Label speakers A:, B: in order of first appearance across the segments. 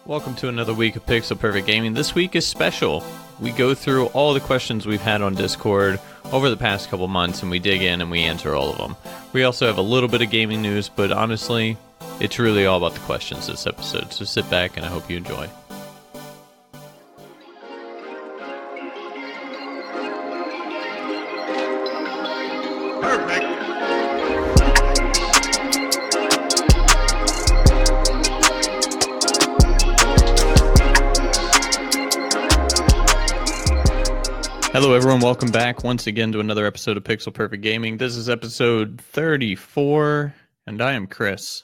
A: Welcome to another week of Pixel Perfect Gaming. This week is special. We go through all the questions we've had on Discord over the past couple months, and we dig in and we answer all of them. We also have a little bit of gaming news, but honestly, it's really all about the questions this episode. So sit back and I hope you enjoy. Hello everyone, welcome back once again to another episode of Pixel Perfect Gaming. This is episode 34, and I am Chris.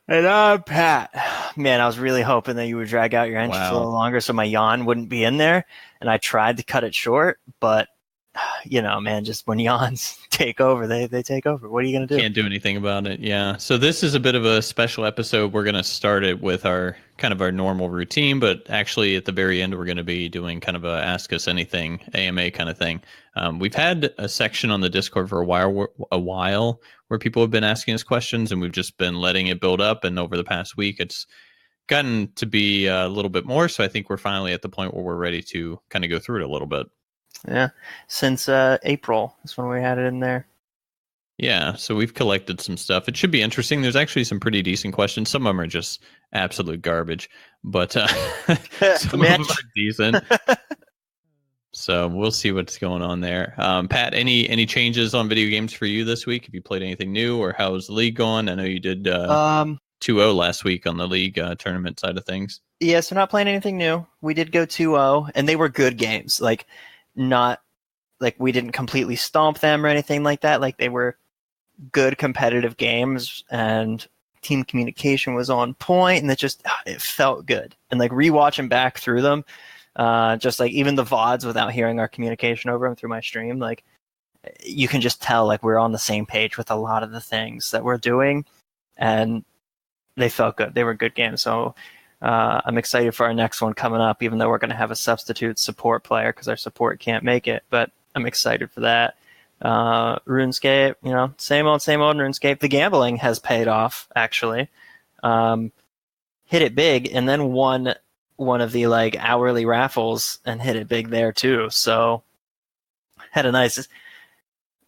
B: And I'm Pat. Man, I was really hoping that you would drag out your entrance a little longer so my yawn wouldn't be in there, and I tried to cut it short, but, you know, man, just when yawns take over, they take over. What are you going to do?
A: Can't do anything about it, yeah. So this is a bit of a special episode. We're going to start it with our normal routine, but actually at the very end we're going to be doing kind of a Ask Us Anything AMA kind of thing. We've had a section on the Discord for a while where people have been asking us questions, and we've just been letting it build up, and over the past week it's gotten to be a little bit more, so I think we're finally at the point where we're ready to kind of go through it a little bit.
B: Yeah, since April is when we had it in there.
A: Yeah, so we've collected some stuff. It should be interesting. There's actually some pretty decent questions. Some of them are just absolute garbage, but some of them are decent. So we'll see what's going on there. Pat, any changes on video games for you this week? Have you played anything new, or how's the league going? I know you did 2-0 last week on the league tournament side of things.
B: Yeah, so not playing anything new. We did go 2-0, and they were good games. Not like we didn't completely stomp them or anything like that. Like, they were good competitive games, and team communication was on point, and it felt good. And like rewatching back through them, just like even the VODs without hearing our communication over them through my stream, like you can just tell like we're on the same page with a lot of the things that we're doing, and they felt good. They were good games. So I'm excited for our next one coming up, even though we're going to have a substitute support player because our support can't make it, but I'm excited for that. RuneScape, same old RuneScape. The gambling has paid off, actually. Hit it big, and then won one of the like hourly raffles and hit it big there too. So had a nice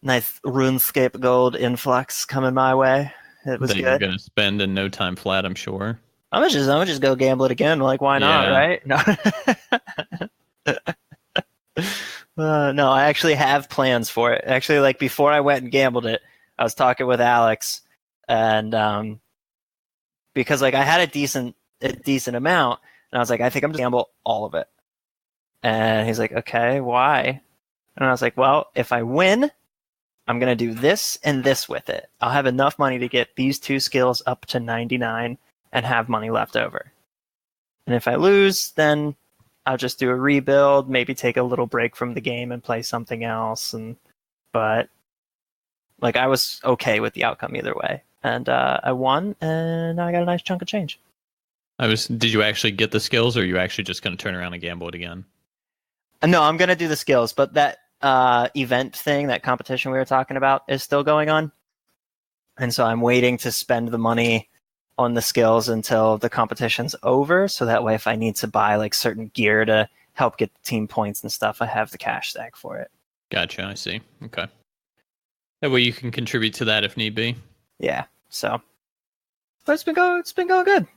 B: RuneScape gold influx coming my way. It was
A: that
B: good.
A: You're going to spend in no time flat, I'm sure.
B: I'm gonna just go gamble it again. Like, why not, right? No. No, I actually have plans for it. Actually, like before I went and gambled it, I was talking with Alex, and because like I had a decent amount, and I was like, I think I'm gonna gamble all of it. And he's like, okay, why? And I was like, well, if I win, I'm gonna do this and this with it. I'll have enough money to get these two skills up to 99 and have money left over. And if I lose, then I'll just do a rebuild, maybe take a little break from the game and play something else. But like I was okay with the outcome either way, and I won, and I got a nice chunk of change.
A: Did you actually get the skills, or are you actually just going to turn around and gamble it again?
B: No, I'm going to do the skills, but that event thing, that competition we were talking about, is still going on, and so I'm waiting to spend the money on the skills until the competition's over, so that way if I need to buy like certain gear to help get the team points and stuff, I have the cash stack for it.
A: Gotcha, I see. Okay. That way you can contribute to that if need be.
B: Yeah, so but it's been going good.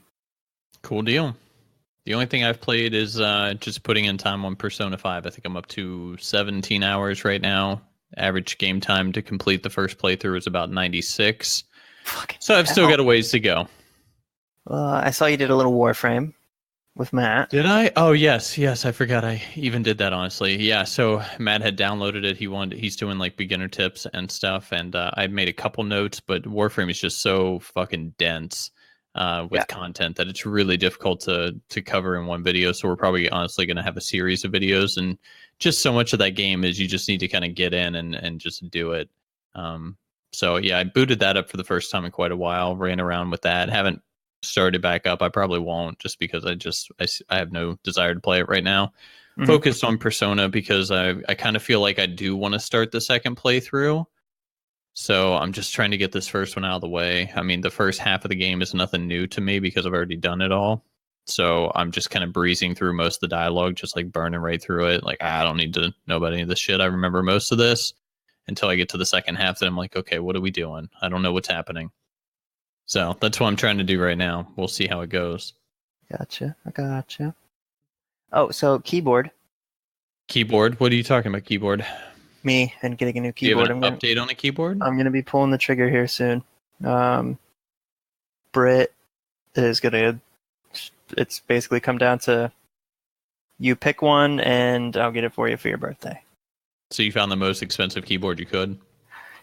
A: Cool deal. The only thing I've played is just putting in time on Persona 5. I think I'm up to 17 hours right now. Average game time to complete the first playthrough is about 96. So I've still got a ways to go.
B: I saw you did a little Warframe with Matt.
A: Did I? Oh, yes. I forgot I even did that, honestly. Yeah, so Matt had downloaded it. He's doing like beginner tips and stuff, and I made a couple notes, but Warframe is just so fucking dense with content that it's really difficult to cover in one video. So we're probably honestly going to have a series of videos, and just so much of that game is you just need to kind of get in and just do it. So yeah, I booted that up for the first time in quite a while, ran around with that, haven't started back up. I probably won't, just because I have no desire to play it right now. Mm-hmm. Focused on Persona because I kind of feel like I do want to start the second playthrough. So I'm just trying to get this first one out of the way. I mean, the first half of the game is nothing new to me because I've already done it all. So I'm just kind of breezing through most of the dialogue, just like burning right through it. Like, I don't need to know about any of this shit. I remember most of this until I get to the second half. Then I'm like, okay, what are we doing? I don't know what's happening. So that's what I'm trying to do right now. We'll see how it goes.
B: Gotcha. I gotcha. Oh, so keyboard.
A: Keyboard. What are you talking about? Keyboard.
B: Me and getting a new
A: Do you
B: keyboard.
A: have an update on the keyboard?
B: I'm gonna be pulling the trigger here soon. Brit is gonna. It's basically come down to you pick one, and I'll get it for you for your birthday.
A: So you found the most expensive keyboard you could?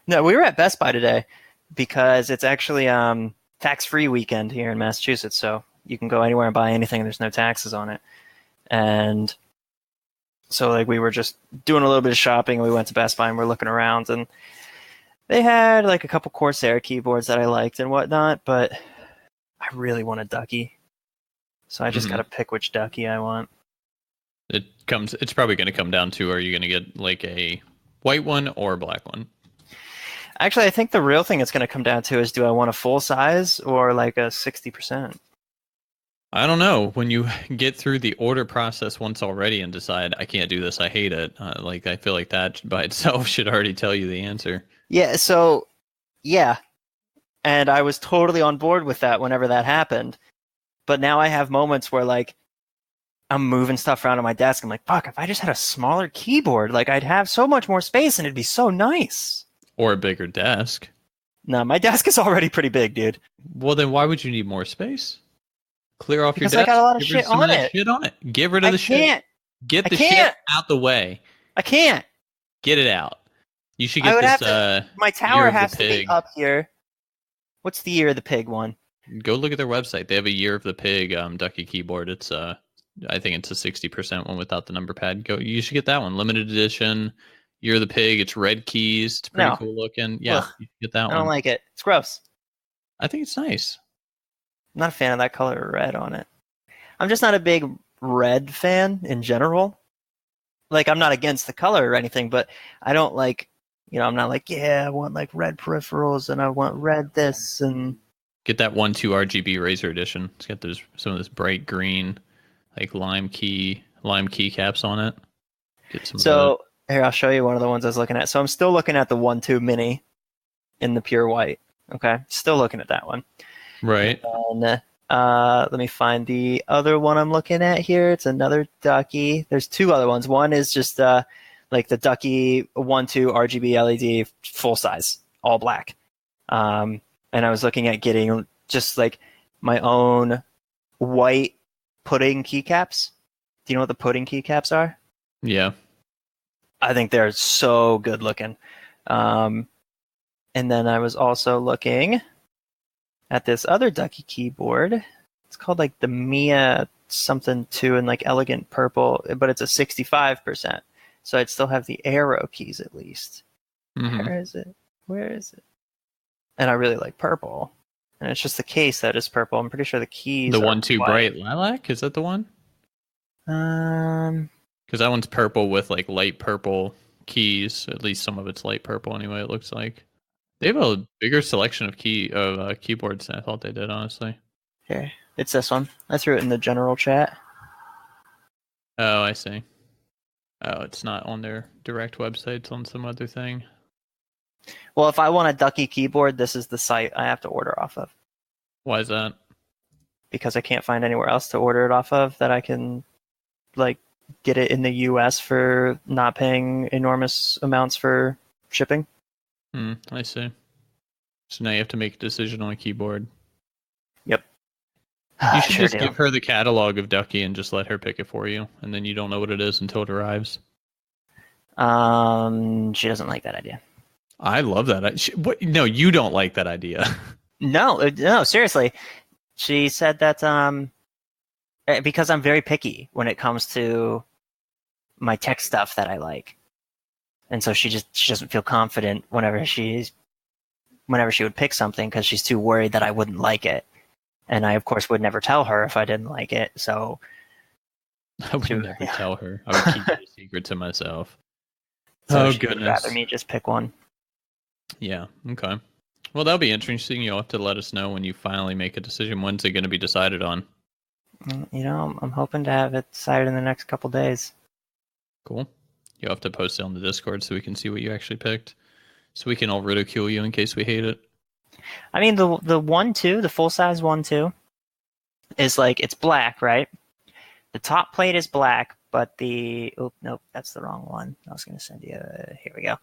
B: No, we were at Best Buy today because it's actually tax-free weekend here in Massachusetts, so you can go anywhere and buy anything. There's no taxes on it, and so like we were just doing a little bit of shopping. And we went to Best Buy and we're looking around, and they had like a couple Corsair keyboards that I liked and whatnot, but I really want a Ducky, so I just got to pick which Ducky I want.
A: It's probably going to come down to, are you going to get like a white one or a black one?
B: Actually, I think the real thing it's going to come down to is, do I want a full size or like a 60%?
A: I don't know. When you get through the order process once already and decide, I can't do this, I hate it. I feel like that by itself should already tell you the answer.
B: Yeah, so, yeah. And I was totally on board with that whenever that happened. But now I have moments where, like, I'm moving stuff around on my desk. I'm like, fuck, if I just had a smaller keyboard, like, I'd have so much more space and it'd be so nice.
A: Or a bigger desk.
B: No, my desk is already pretty big, dude.
A: Well, then why would you need more space? Clear off
B: Because
A: your desk.
B: I got a lot of
A: Get rid
B: shit on it.
A: Shit on it. Get rid of the shit.
B: Can't.
A: Get the shit out the way.
B: I can't.
A: Get it out. You should get this.
B: My tower has to be up here. What's the Year of the Pig one?
A: Go look at their website. They have a Year of the Pig Ducky keyboard. It's I think it's a 60% one without the number pad. You should get that one. Limited edition. Year of the Pig. It's red keys. It's pretty cool looking. Yeah, you should get that one.
B: I don't like it. It's gross.
A: I think it's nice.
B: I'm not a fan of that color red on it. I'm just not a big red fan in general. Like, I'm not against the color or anything, but I don't like, I'm not like, yeah, I want like red peripherals and I want red this and.
A: Get that 1-2 RGB Razer edition. It's got some of this bright green, like lime key caps on it. Get some.
B: So here, I'll show you one of the ones I was looking at. So I'm still looking at the 1-2 Mini in the pure white. Okay, still looking at that one.
A: Right.
B: And let me find the other one I'm looking at here. It's another Ducky. There's two other ones. One is just like the Ducky 1-2 RGB LED full size, all black. And I was looking at getting just like my own white pudding keycaps. Do you know what the pudding keycaps are?
A: Yeah.
B: I think they're so good looking. And then I was also looking at this other Ducky keyboard. It's called like the Mia something 2 in like elegant purple, but it's a 65%. So I'd still have the arrow keys at least.
A: Mm-hmm.
B: Where is it? And I really like purple. And it's just the case that is purple. I'm pretty sure the keys
A: The
B: are
A: 1-2
B: white.
A: bright lilac, is that the one? Because that one's purple with like light purple keys. At least some of it's light purple anyway, it looks like. They have a bigger selection of keyboards than I thought they did, honestly.
B: Okay, it's this one. I threw it in the general chat.
A: Oh, I see. Oh, it's not on their direct website. It's on some other thing.
B: Well, if I want a Ducky keyboard, this is the site I have to order off of.
A: Why is that?
B: Because I can't find anywhere else to order it off of that I can, like, get it in the U.S. for not paying enormous amounts for shipping.
A: I see. So now you have to make a decision on a keyboard.
B: Yep.
A: You should just give her the catalog of Ducky and just let her pick it for you, and then you don't know what it is until it arrives.
B: She doesn't like that idea.
A: I love that. What? No, you don't like that idea.
B: No, seriously. She said that because I'm very picky when it comes to my tech stuff that I like, and so she doesn't feel confident whenever she would pick something because she's too worried that I wouldn't like it, and I of course would never tell her if I didn't like it. So
A: I would never tell her. I would keep it a secret to myself.
B: So she would rather me just pick one.
A: Yeah. Okay. Well, that'll be interesting. You'll have to let us know when you finally make a decision. When's it going to be decided on?
B: I'm hoping to have it decided in the next couple days.
A: Cool. You'll have to post it on the Discord so we can see what you actually picked. So we can all ridicule you in case we hate it.
B: I mean, the 1-2, the full size 1-2, is like it's black, right? The top plate is black, but nope, that's the wrong one. I was going to send you. Here we go.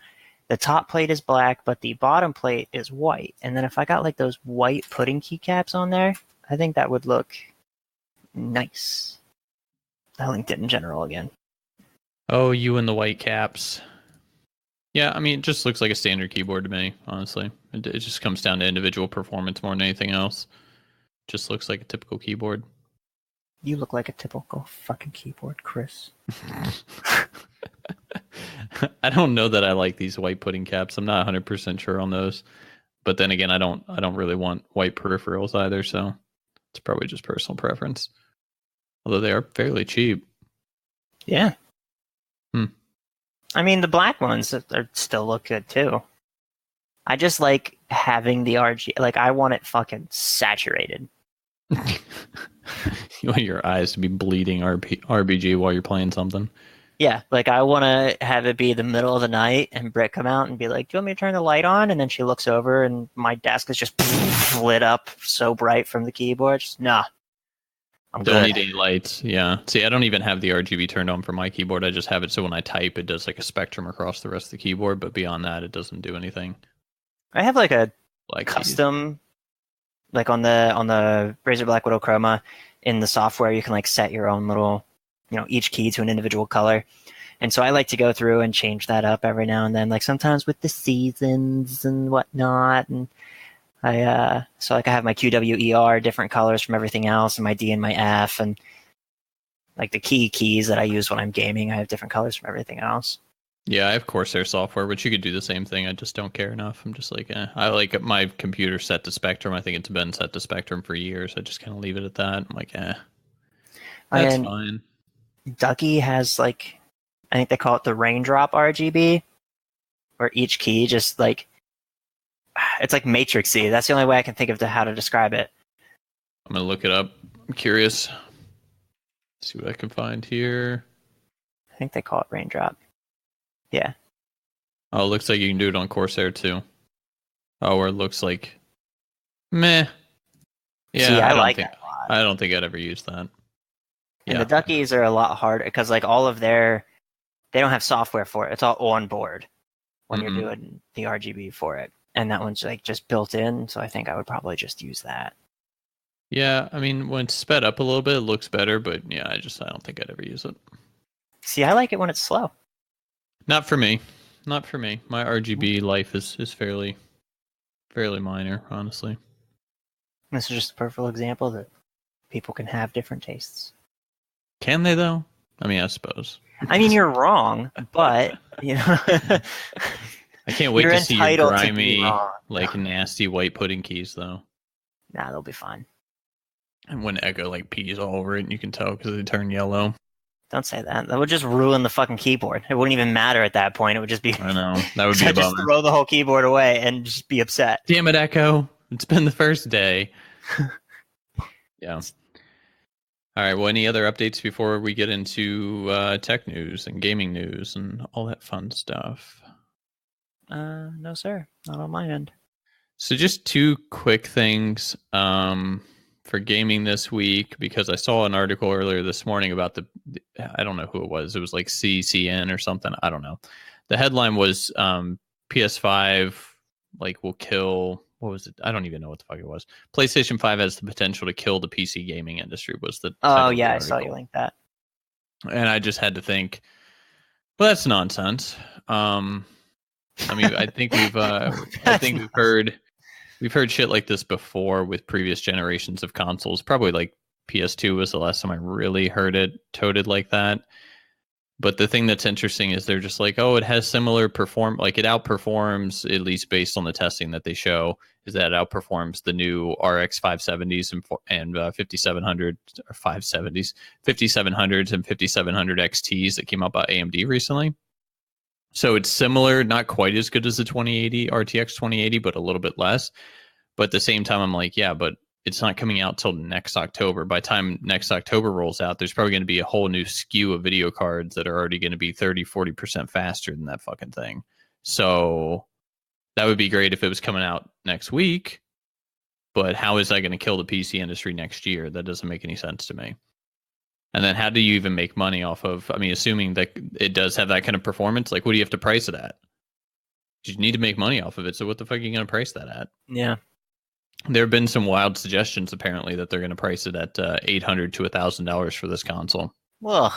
B: The top plate is black, but the bottom plate is white. And then if I got like those white pudding keycaps on there, I think that would look nice. I linked it in general again.
A: Oh, you and the white caps. Yeah, I mean, it just looks like a standard keyboard to me, honestly. It just comes down to individual performance more than anything else. Just looks like a typical keyboard.
B: You look like a typical fucking keyboard, Chris.
A: I don't know that I like these white pudding caps. I'm not 100% sure on those. But then again, I don't really want white peripherals either, so it's probably just personal preference. Although they are fairly cheap.
B: Yeah. I mean, the black ones still look good too. I just like having the RG. Like, I want it fucking saturated.
A: You want your eyes to be bleeding RBG while you're playing something.
B: Yeah, like I want to have it be the middle of the night and Britt come out and be like, "Do you want me to turn the light on?" And then she looks over and my desk is just lit up so bright from the keyboard. Just, nah, I'm
A: Don't
B: good.
A: need any lights. Yeah. See, I don't even have the RGB turned on for my keyboard. I just have it so when I type, it does like a spectrum across the rest of the keyboard. But beyond that, it doesn't do anything.
B: I have like a
A: Like
B: custom, like on the Razer Black Widow Chroma in the software, you can like set your own little, each key to an individual color. And so I like to go through and change that up every now and then, like sometimes with the seasons and whatnot. And I have my QWER, different colors from everything else, and my D and my F, and like the keys that I use when I'm gaming, I have different colors from everything else.
A: Yeah, I have Corsair software, but you could do the same thing. I just don't care enough. I'm just like, I like my computer set to Spectrum. I think it's been set to Spectrum for years. I just kind of leave it at that. I'm like, that's fine.
B: Ducky has like, I think they call it the raindrop RGB, where each key just like, it's like matrixy. That's the only way I can think of how to describe it.
A: I'm gonna look it up. I'm curious. See what I can find here.
B: I think they call it raindrop. Yeah.
A: Oh, it looks like you can do it on Corsair too. Oh, where it looks like meh. Yeah,
B: see, I like that a lot.
A: I don't think I'd ever use that.
B: And the Duckies are a lot harder because like all of they don't have software for it. It's all on board when you're doing the RGB for it. And that one's like just built in, so I think I would probably just use that.
A: Yeah, I mean, when it's sped up a little bit, it looks better, but yeah, I don't think I'd ever use it.
B: See, I like it when it's slow.
A: Not for me. Not for me. My RGB life is fairly minor, honestly.
B: This is just a perfect example that people can have different tastes.
A: Can they though? I mean, I suppose.
B: I mean, you're wrong, but
A: I can't wait to see your grimy,
B: like
A: nasty white pudding keys, though.
B: Nah, they'll be fine.
A: And when Echo like pees all over it, and you can tell because they turn yellow.
B: Don't say that. That would just ruin the fucking keyboard. It wouldn't even matter at that point. It would just be.
A: I know that would be a bummer.
B: Just throw the whole keyboard away and just be upset.
A: Damn it, Echo! It's been the first day. Yeah. All right. Well, any other updates before we get into tech news and gaming news and all that fun stuff?
B: No, sir. Not on my end.
A: So just two quick things for gaming this week, because I saw an article earlier this morning about I don't know who it was. It was like CCN or something. I don't know. The headline was PS5 will kill. What was it? I don't even know what the fuck it was. PlayStation 5 has the potential to kill the PC gaming industry was the
B: Oh, yeah, I saw you link that.
A: And I just had to think, well, that's nonsense. I mean, I think we've heard shit like this before with previous generations of consoles. Probably like PS2 was the last time I really heard it toted like that. But the thing that's interesting is they're just like, oh, it has similar it outperforms, at least based on the testing that they show, is that it outperforms the new RX 570s and 5700 or 570s, 5700s and 5700 XTs that came out by AMD recently. So it's similar, not quite as good as the 2080 RTX 2080, but a little bit less. But at the same time, I'm like, yeah, but it's not coming out till next October. By the time next October rolls out, there's probably going to be a whole new SKU of video cards that are already going to be 30-40% faster than that fucking thing. So that would be great if it was coming out next week. But how is that going to kill the PC industry next year? That doesn't make any sense to me. And then how do you even make money off of, I mean, assuming that it does have that kind of performance, like what do you have to price it at? You need to make money off of it. So what the fuck are you going to price that at?
B: Yeah.
A: There have been some wild suggestions, apparently, that they're going to price it at $800 to $1,000 for this console.
B: Well,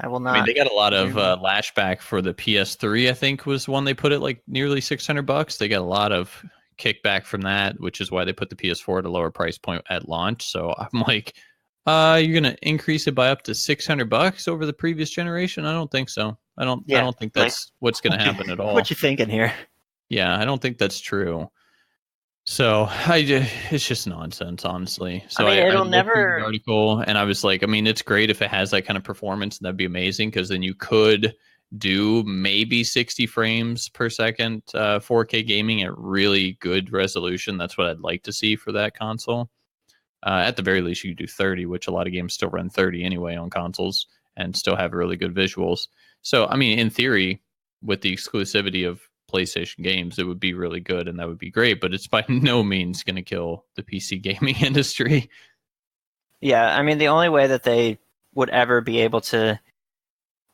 B: I will not.
A: I mean, they got a lot of lashback for the PS3. I think was one they put it like nearly $600. They got a lot of kickback from that, which is why they put the PS4 at a lower price point at launch. So I'm like, you're going to increase it by up to $600 over the previous generation? I don't think so. I don't think that's what's going to happen at all.
B: What you thinking here?
A: Yeah, I don't think that's true. So it's just nonsense, honestly. So
B: I mean, it'll
A: I
B: never
A: the article, and I was like, I mean, it's great if it has that kind of performance, and that'd be amazing because then you could do maybe 60 frames per second 4K gaming at really good resolution. That's what I'd like to see for that console. At the very least, you could do 30, which a lot of games still run 30 anyway on consoles and still have really good visuals. So, I mean, in theory, with the exclusivity of PlayStation games, it would be really good and that would be great, but it's by no means going to kill the PC gaming industry.
B: Yeah, I mean, the only way that they would ever be able to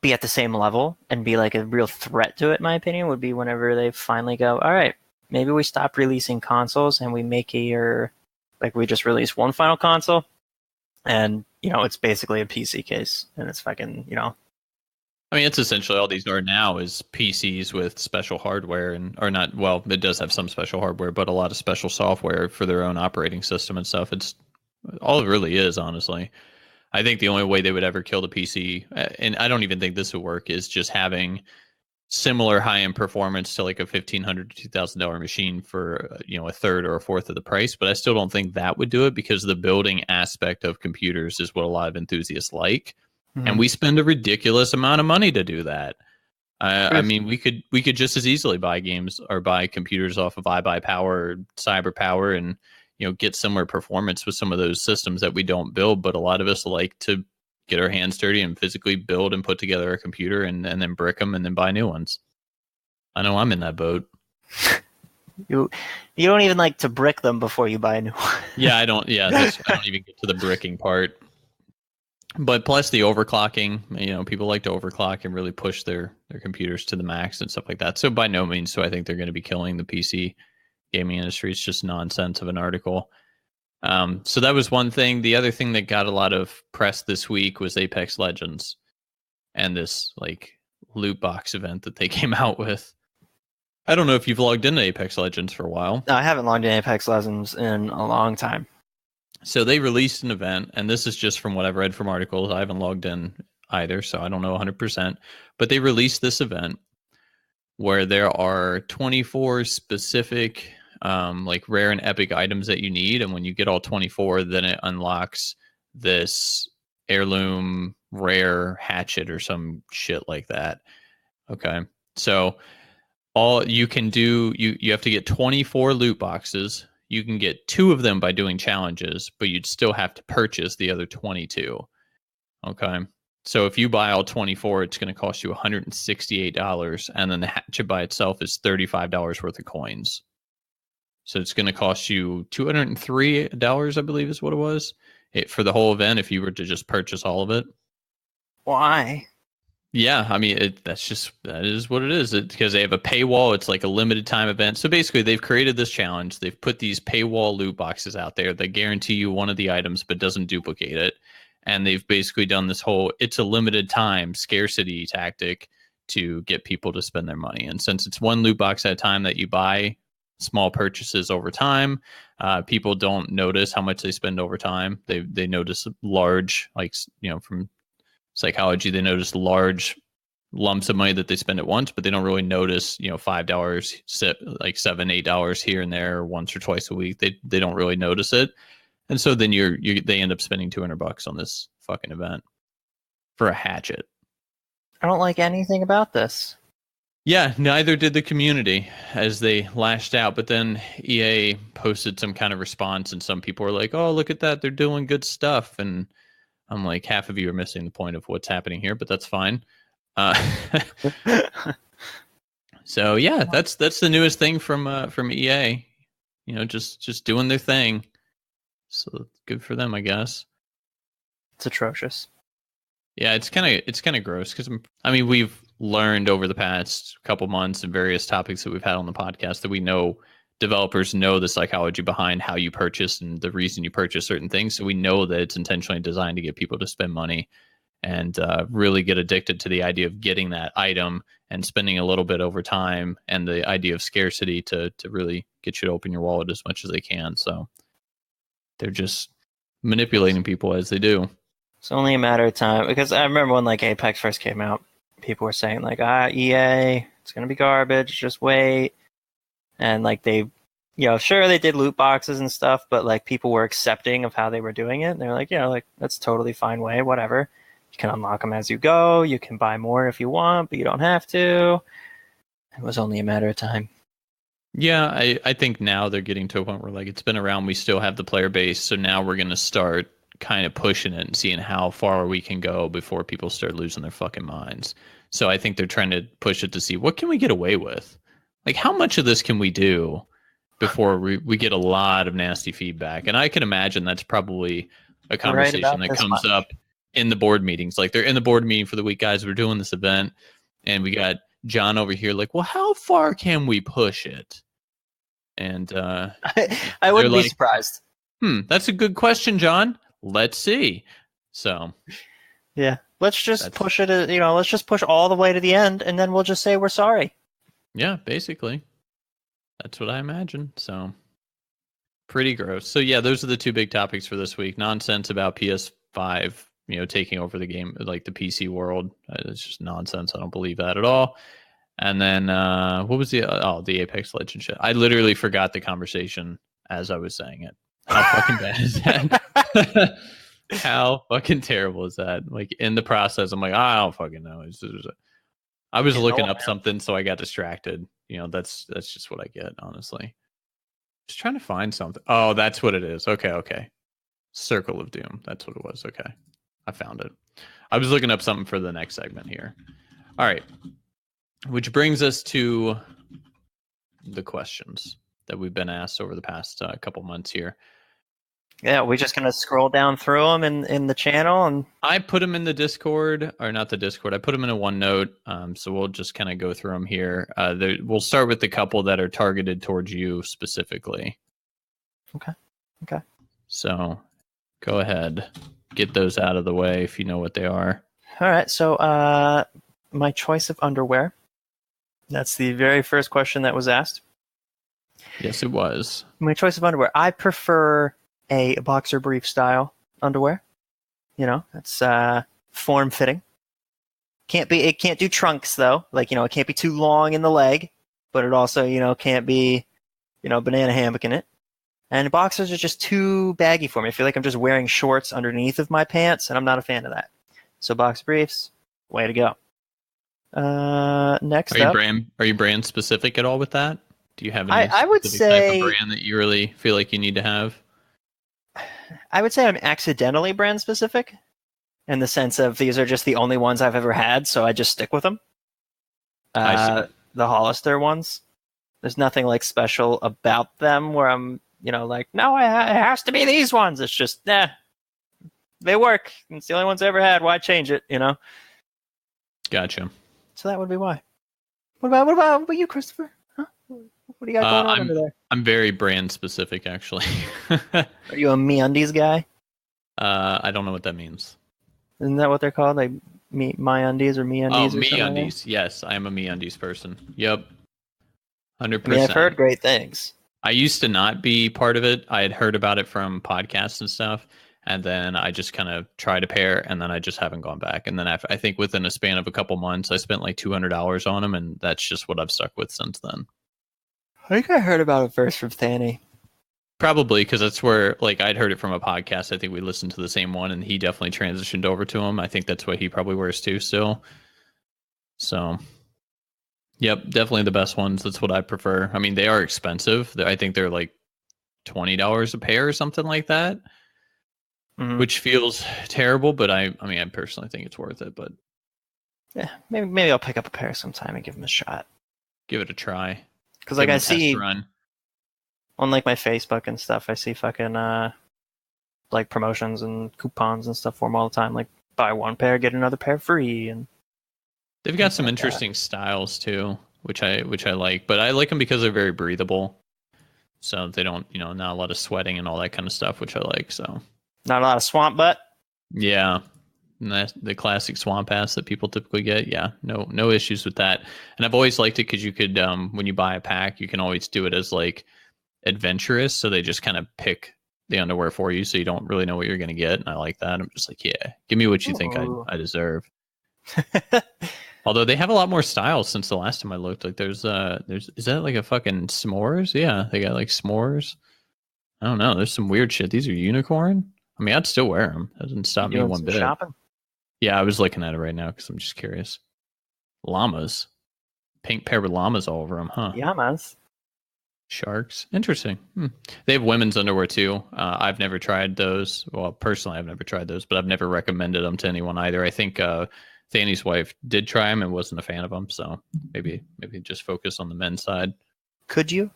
B: be at the same level and be like a real threat to it, in my opinion, would be whenever they finally go, all right, maybe we stop releasing consoles and we make we just release one final console and, it's basically a PC case and it's fucking,
A: I mean, it's essentially all these are now is PCs with special hardware it does have some special hardware, but a lot of special software for their own operating system and stuff. It's all it really is, honestly. I think the only way they would ever kill the PC, and I don't even think this would work, is just having similar high-end performance to like a $1,500 to $2,000 machine for a third or a fourth of the price. But I still don't think that would do it because the building aspect of computers is what a lot of enthusiasts like. And we spend a ridiculous amount of money to do that. I mean, we could just as easily buy games or buy computers off of iBuyPower or CyberPower and get similar performance with some of those systems that we don't build. But a lot of us like to get our hands dirty and physically build and put together a computer and then brick them and then buy new ones. I know I'm in that boat.
B: You don't even like to brick them before you buy a new one.
A: Yeah, I don't. Yeah, I don't even get to the bricking part. But plus the overclocking, people like to overclock and really push their computers to the max and stuff like that. So by no means do I think they're going to be killing the PC gaming industry. It's just nonsense of an article. So that was one thing. The other thing that got a lot of press this week was Apex Legends and this like loot box event that they came out with. I don't know if you've logged into Apex Legends for a while.
B: No, I haven't logged in Apex Legends in a long time.
A: So they released an event, and this is just from what I've read from articles. I haven't logged in either, so I don't know 100%. But they released this event where there are 24 specific like rare and epic items that you need. And when you get all 24, then it unlocks this heirloom rare hatchet or some shit like that. Okay. So all you can do, you have to get 24 loot boxes. You can get 2 of them by doing challenges, but you'd still have to purchase the other 22. Okay. So if you buy all 24, it's going to cost you $168. And then the hatchet by itself is $35 worth of coins. So it's going to cost you $203, I believe is what it was for the whole event if you were to just purchase all of it.
B: Why?
A: Yeah, I mean, that is what it is. Because they have a paywall. It's like a limited time event. So basically, they've created this challenge. They've put these paywall loot boxes out there that guarantee you one of the items but doesn't duplicate it. And they've basically done this whole, it's a limited time scarcity tactic to get people to spend their money. And since it's one loot box at a time that you buy, small purchases over time, people don't notice how much they spend over time. They notice large, like, from psychology, they notice large lumps of money that they spend at once, but they don't really notice, $5, like $7-8 here and there once or twice a week. They don't really notice it. And so then they end up spending $200 on this fucking event for a hatchet.
B: I don't like anything about this.
A: Yeah, neither did the community as they lashed out. But then EA posted some kind of response, and some people were like, "Oh, look at that! They're doing good stuff." And I'm like, half of you are missing the point of what's happening here, but that's fine. Uh, so yeah, that's the newest thing from EA. You know, just doing their thing. So good for them, I guess.
B: It's atrocious.
A: Yeah, it's kind of gross because I mean we've learned over the past couple months and various topics that we've had on the podcast that we know developers know the psychology behind how you purchase and the reason you purchase certain things. So we know that it's intentionally designed to get people to spend money and really get addicted to the idea of getting that item and spending a little bit over time and the idea of scarcity to really get you to open your wallet as much as they can. So they're just manipulating people as they do.
B: It's only a matter of time, because I remember when like Apex first came out, people were saying like, EA, it's gonna be garbage, just wait. And like they, sure they did loot boxes and stuff, but like people were accepting of how they were doing it. And they're like, like that's totally fine way, whatever. You can unlock them as you go. You can buy more if you want, but you don't have to. It was only a matter of time.
A: Yeah, I think now they're getting to a point where like it's been around, we still have the player base, so now we're gonna start kind of pushing it and seeing how far we can go before people start losing their fucking minds. So I think they're trying to push it to see what can we get away with? Like how much of this can we do before we get a lot of nasty feedback? And I can imagine that's probably a conversation that comes up in the board meetings. Like they're in the board meeting for the week, guys, we're doing this event and we got John over here like, well, how far can we push it? And
B: I wouldn't be surprised.
A: That's a good question, John. Let's see. So,
B: yeah, let's just push it. Let's just push all the way to the end, and then we'll just say we're sorry.
A: Yeah, basically, that's what I imagine. So, pretty gross. So, yeah, those are the two big topics for this week. Nonsense about PS5, taking over the game, like the PC world. It's just nonsense. I don't believe that at all. And then, what was the Apex Legends shit? I literally forgot the conversation as I was saying it. How fucking bad is that? How fucking terrible is that? Like in the process, I'm like, I don't fucking know. I was looking up something, so I got distracted. That's just what I get, honestly. Just trying to find something. Oh, that's what it is. Okay. Circle of Doom. That's what it was. Okay. I found it. I was looking up something for the next segment here. All right. Which brings us to the questions that we've been asked over the past couple months here.
B: Yeah, we're just going to scroll down through them in the channel. And
A: I put them in the Discord, or not the Discord. I put them in a OneNote. So we'll just kind of go through them here. We'll start with the couple that are targeted towards you specifically.
B: Okay.
A: So go ahead. Get those out of the way if you know what they are.
B: All right. So my choice of underwear. That's the very first question that was asked.
A: Yes, it was.
B: My choice of underwear. I prefer a boxer brief style underwear. It's form fitting. It can't do trunks though. Like, it can't be too long in the leg, but it also, can't be, banana hammock in it. And boxers are just too baggy for me. I feel like I'm just wearing shorts underneath of my pants, and I'm not a fan of that. So boxer briefs, way to go. Next up.
A: Are you brand specific at all with that? Do you have
B: any type
A: of brand that you really feel like you need to have?
B: I would say I'm accidentally brand specific in the sense of these are just the only ones I've ever had, so I just stick with them. The Hollister ones. There's nothing like special about them where I'm, like, no, it has to be these ones. It's just, they work. It's the only ones I ever had. Why change it,
A: Gotcha.
B: So that would be why. What about you, Christopher? Huh? What do you got going on under there?
A: I'm very brand specific, actually.
B: Are you a MeUndies guy?
A: I don't know what that means.
B: Isn't that what they're called? Like MyUndies or MeUndies?
A: Oh, MeUndies. Yes, I am a MeUndies person. Yep. 100%.
B: I've heard great things.
A: I used to not be part of it. I had heard about it from podcasts and stuff. And then I just kind of tried a pair, and then I just haven't gone back. And then I think within a span of a couple months, I spent like $200 on them, and that's just what I've stuck with since then.
B: I think I heard about it first from Thanny.
A: Probably because that's where, like, I'd heard it from a podcast. I think we listened to the same one, and he definitely transitioned over to them. I think that's what he probably wears too still. So, Yep, definitely the best ones. That's what I prefer. I mean, they are expensive. I think they're like $20 a pair or something like that,
B: Mhm.
A: which feels terrible. But I mean, I personally think it's worth it. But
B: Yeah, maybe I'll pick up a pair sometime and give them a shot.
A: give it a try.
B: Because
A: Give
B: like
A: them
B: I
A: a test
B: see
A: run.
B: on like my Facebook and stuff, I see fucking like promotions and coupons and stuff for them all the time. Like buy one pair, get another pair free, and
A: They've got
B: things
A: some
B: like that.
A: interesting styles too, which I like. But I like them because they're very breathable. So they don't, not a lot of sweating and all that kind of stuff, which I like. So
B: Not a lot of swamp butt.
A: yeah, and that's the classic swamp ass that people typically get. Yeah, no issues with that. And I've always liked it because you could, when you buy a pack, you can always do it as like adventurous. So they just kind of pick the underwear for you, so you don't really know what you're gonna get. And I like that. I'm just like, yeah, give me what you think
B: Ooh.
A: I deserve. Although they have a lot more styles since the last time I looked. Like there's is that like a fucking s'mores? Yeah, they got like s'mores. I don't know. There's some weird shit. These are unicorn. I mean, I'd still wear them. That doesn't
B: You
A: stop me
B: doing
A: one
B: some
A: bit.
B: shopping?
A: Yeah, I was looking at it right now because I'm just curious. Llamas, pink pair with llamas all over them, huh?
B: Yeah, man.
A: Sharks. Interesting. They have women's underwear too. I've never tried those. Well, personally, I've never tried those, but I've never recommended them to anyone either. I think Fanny's wife did try them and wasn't a fan of them, so maybe just focus on the men's side.
B: Could you?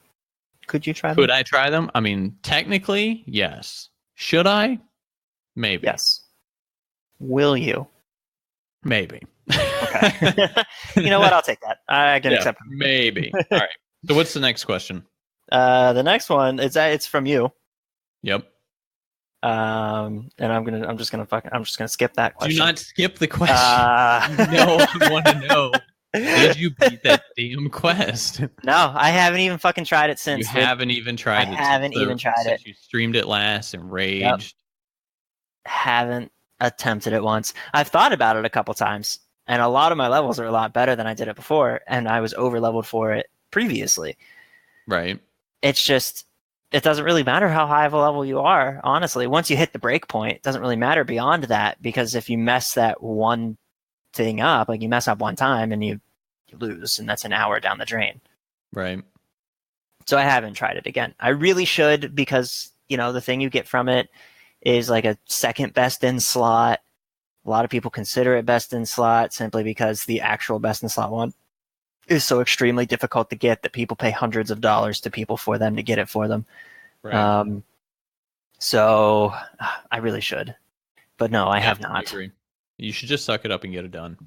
B: Could you try them?
A: Could I try them? I mean, technically, yes. Should I? Maybe.
B: Yes. Will you?
A: Maybe.
B: Okay. You know what? I'll take that. I can accept it.
A: Maybe. All right. So what's the next question?
B: The next one is it's from you.
A: Yep.
B: And I'm just gonna skip that question.
A: Do not skip the question. No, I want to know. Did you beat that damn quest?
B: No, I haven't even fucking tried it since.
A: You haven't even tried it.
B: I haven't even tried it.
A: You streamed it last and raged.
B: Yep. Haven't attempted it once. I've thought about it a couple times, and a lot of my levels are a lot better than I did it before, and I was over leveled for it previously.
A: Right.
B: It's just it doesn't really matter how high of a level you are, honestly. Once you hit the break point, it doesn't really matter beyond that, because if you mess that one thing up, like you mess up one time and you lose, and that's an hour down the drain.
A: Right.
B: So I haven't tried it again. I really should, because the thing you get from it is like a second best in slot. A lot of people consider it best in slot simply because the actual best in slot one is so extremely difficult to get that people pay hundreds of dollars to people for them to get it for them.
A: Right.
B: So I really should, but no, I have not.
A: Agree. You should just suck it up and get it done.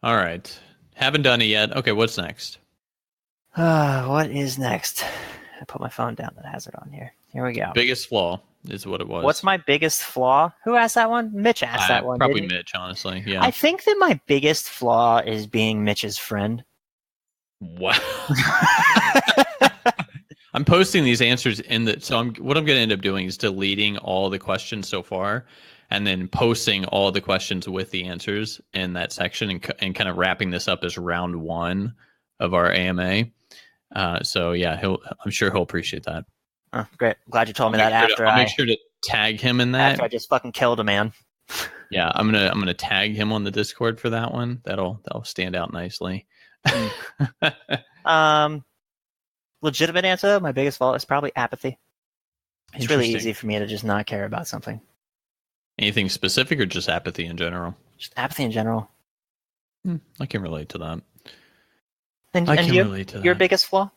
A: All right. Haven't done it yet. Okay, what's next?
B: What is next? I put my phone down that has it on here. Here we go.
A: Biggest flaw is what it was.
B: What's my biggest flaw? Who asked that one? Mitch asked that one.
A: Probably Mitch, honestly. Yeah.
B: I think that my biggest flaw is being Mitch's friend.
A: Wow. I'm posting these answers so what I'm going to end up doing is deleting all the questions so far, and then posting all the questions with the answers in that section, and kind of wrapping this up as round one of our AMA. So yeah, I'm sure he'll appreciate that.
B: Oh, great. Glad you told me that after
A: I'll make sure to tag him in that.
B: After I just fucking killed a man.
A: Yeah, I'm gonna tag him on the Discord for that one. That'll stand out nicely.
B: Legitimate answer, my biggest fault is probably apathy. It's really easy for me to just not care about something.
A: Anything specific or just apathy in general?
B: Just apathy in general.
A: I can relate to that.
B: And relate to that. Your biggest flaw?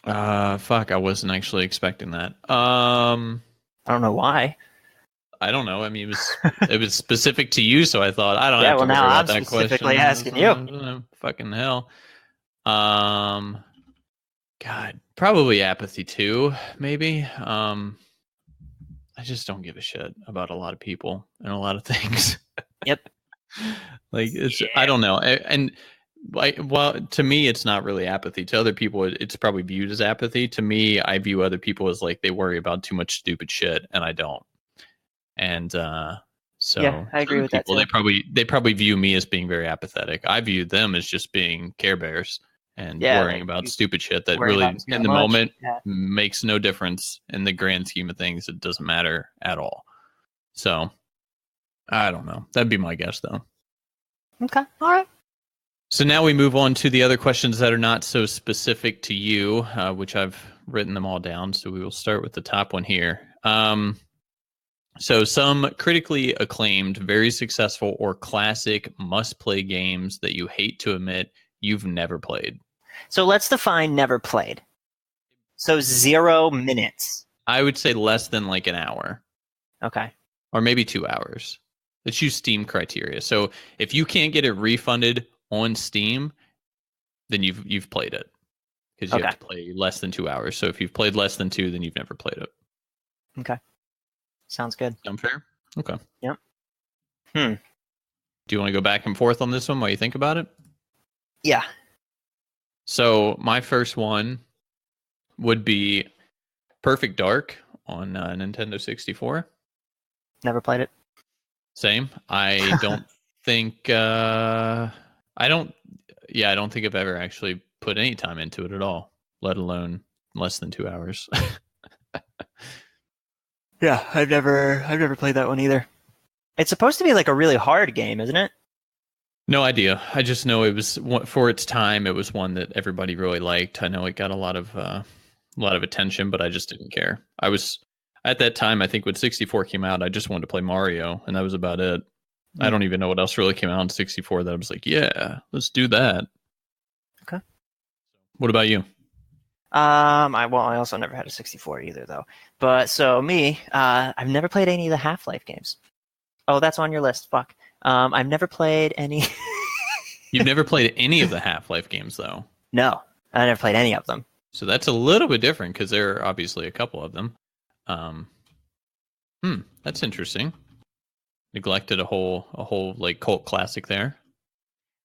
A: Fuck, I wasn't actually expecting that. I
B: don't know why.
A: I don't know. I mean, it was specific to you, so I thought I don't have to worry about that question.
B: Yeah, well, now I'm specifically asking you.
A: Fucking hell. God, probably apathy too, maybe. I just don't give a shit about a lot of people and a lot of things.
B: Yep.
A: Like I don't know. And well, to me, it's not really apathy. To other people, it's probably viewed as apathy. To me, I view other people as like they worry about too much stupid shit, and I don't. And so
B: yeah, I agree with that too.
A: They probably view me as being very apathetic. I view them as just being Care Bears and worrying about stupid shit that really, in the moment, makes no difference in the grand scheme of things. It doesn't matter at all. So I don't know. That'd be my guess, though.
B: Okay. All right.
A: So now we move on to the other questions that are not so specific to you, which I've written them all down. So we will start with the top one here. So some critically acclaimed, very successful, or classic must-play games that you hate to admit you've never played.
B: So let's define never played. So 0 minutes.
A: I would say less than like an hour.
B: Okay.
A: Or maybe 2 hours. Let's use Steam criteria. So if you can't get it refunded on Steam, then you've played it. Because you have to play less than 2 hours. So if you've played less than 2, then you've never played it.
B: Okay. Sounds good.
A: Sound fair? Okay.
B: Yep.
A: Do you want to go back and forth on this one while you think about it?
B: Yeah.
A: So my first one would be Perfect Dark on Nintendo 64.
B: Never played it.
A: Same. I don't think I don't think I've ever actually put any time into it at all, let alone less than 2 hours.
B: Yeah, I've never played that one either. It's supposed to be like a really hard game, isn't it?
A: No idea. I just know it was, for its time, it was one that everybody really liked. I know it got a lot of attention, but I just didn't care. I was at that time, I think when 64 came out, I just wanted to play Mario, and that was about it. I don't even know what else really came out in 64 that I was like, yeah, let's do that.
B: Okay.
A: What about you?
B: I also never had a 64 either, though. But so me, I've never played any of the Half-Life games. Oh, that's on your list. Fuck. I've never played any.
A: You've never played any of the Half-Life games, though.
B: No, I never played any of them.
A: So that's a little bit different because there are obviously a couple of them. That's interesting. Neglected a whole like cult classic there.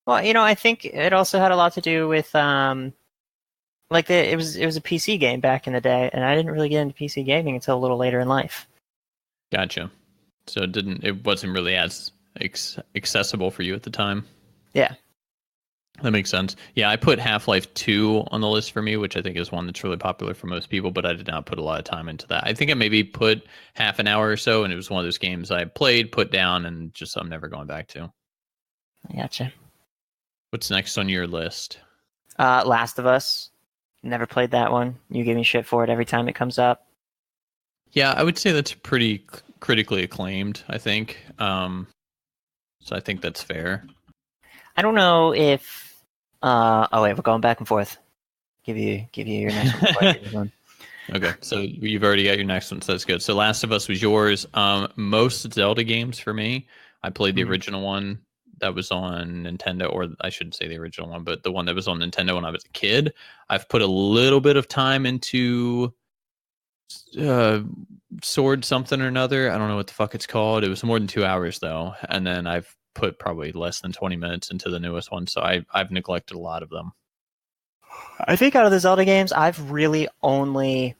B: Well, I think it also had a lot to do with it was a PC game back in the day, and I didn't really get into PC gaming until a little later in life.
A: Gotcha. So it wasn't really as accessible for you at the time.
B: Yeah.
A: That makes sense. Yeah, I put Half-Life 2 on the list for me, which I think is one that's really popular for most people, but I did not put a lot of time into that. I think I maybe put half an hour or so, and it was one of those games I played, put down, and just I'm never going back to.
B: I gotcha.
A: What's next on your list?
B: Last of Us. Never played that one. You give me shit for it every time it comes up.
A: Yeah, I would say that's pretty critically acclaimed, I think. So I think that's fair.
B: I don't know if we're going back and forth. Give you your next one.
A: Okay, so you've already got your next one, so that's good. So Last of Us was yours. Most Zelda games for me, I played the original one that was on Nintendo, or I shouldn't say the original one, but the one that was on Nintendo when I was a kid. I've put a little bit of time into Sword something or another. I don't know what the fuck it's called. It was more than 2 hours though, and then I've put probably less than 20 minutes into the newest one, so I've neglected a lot of them.
B: I think out of the Zelda games, I've really only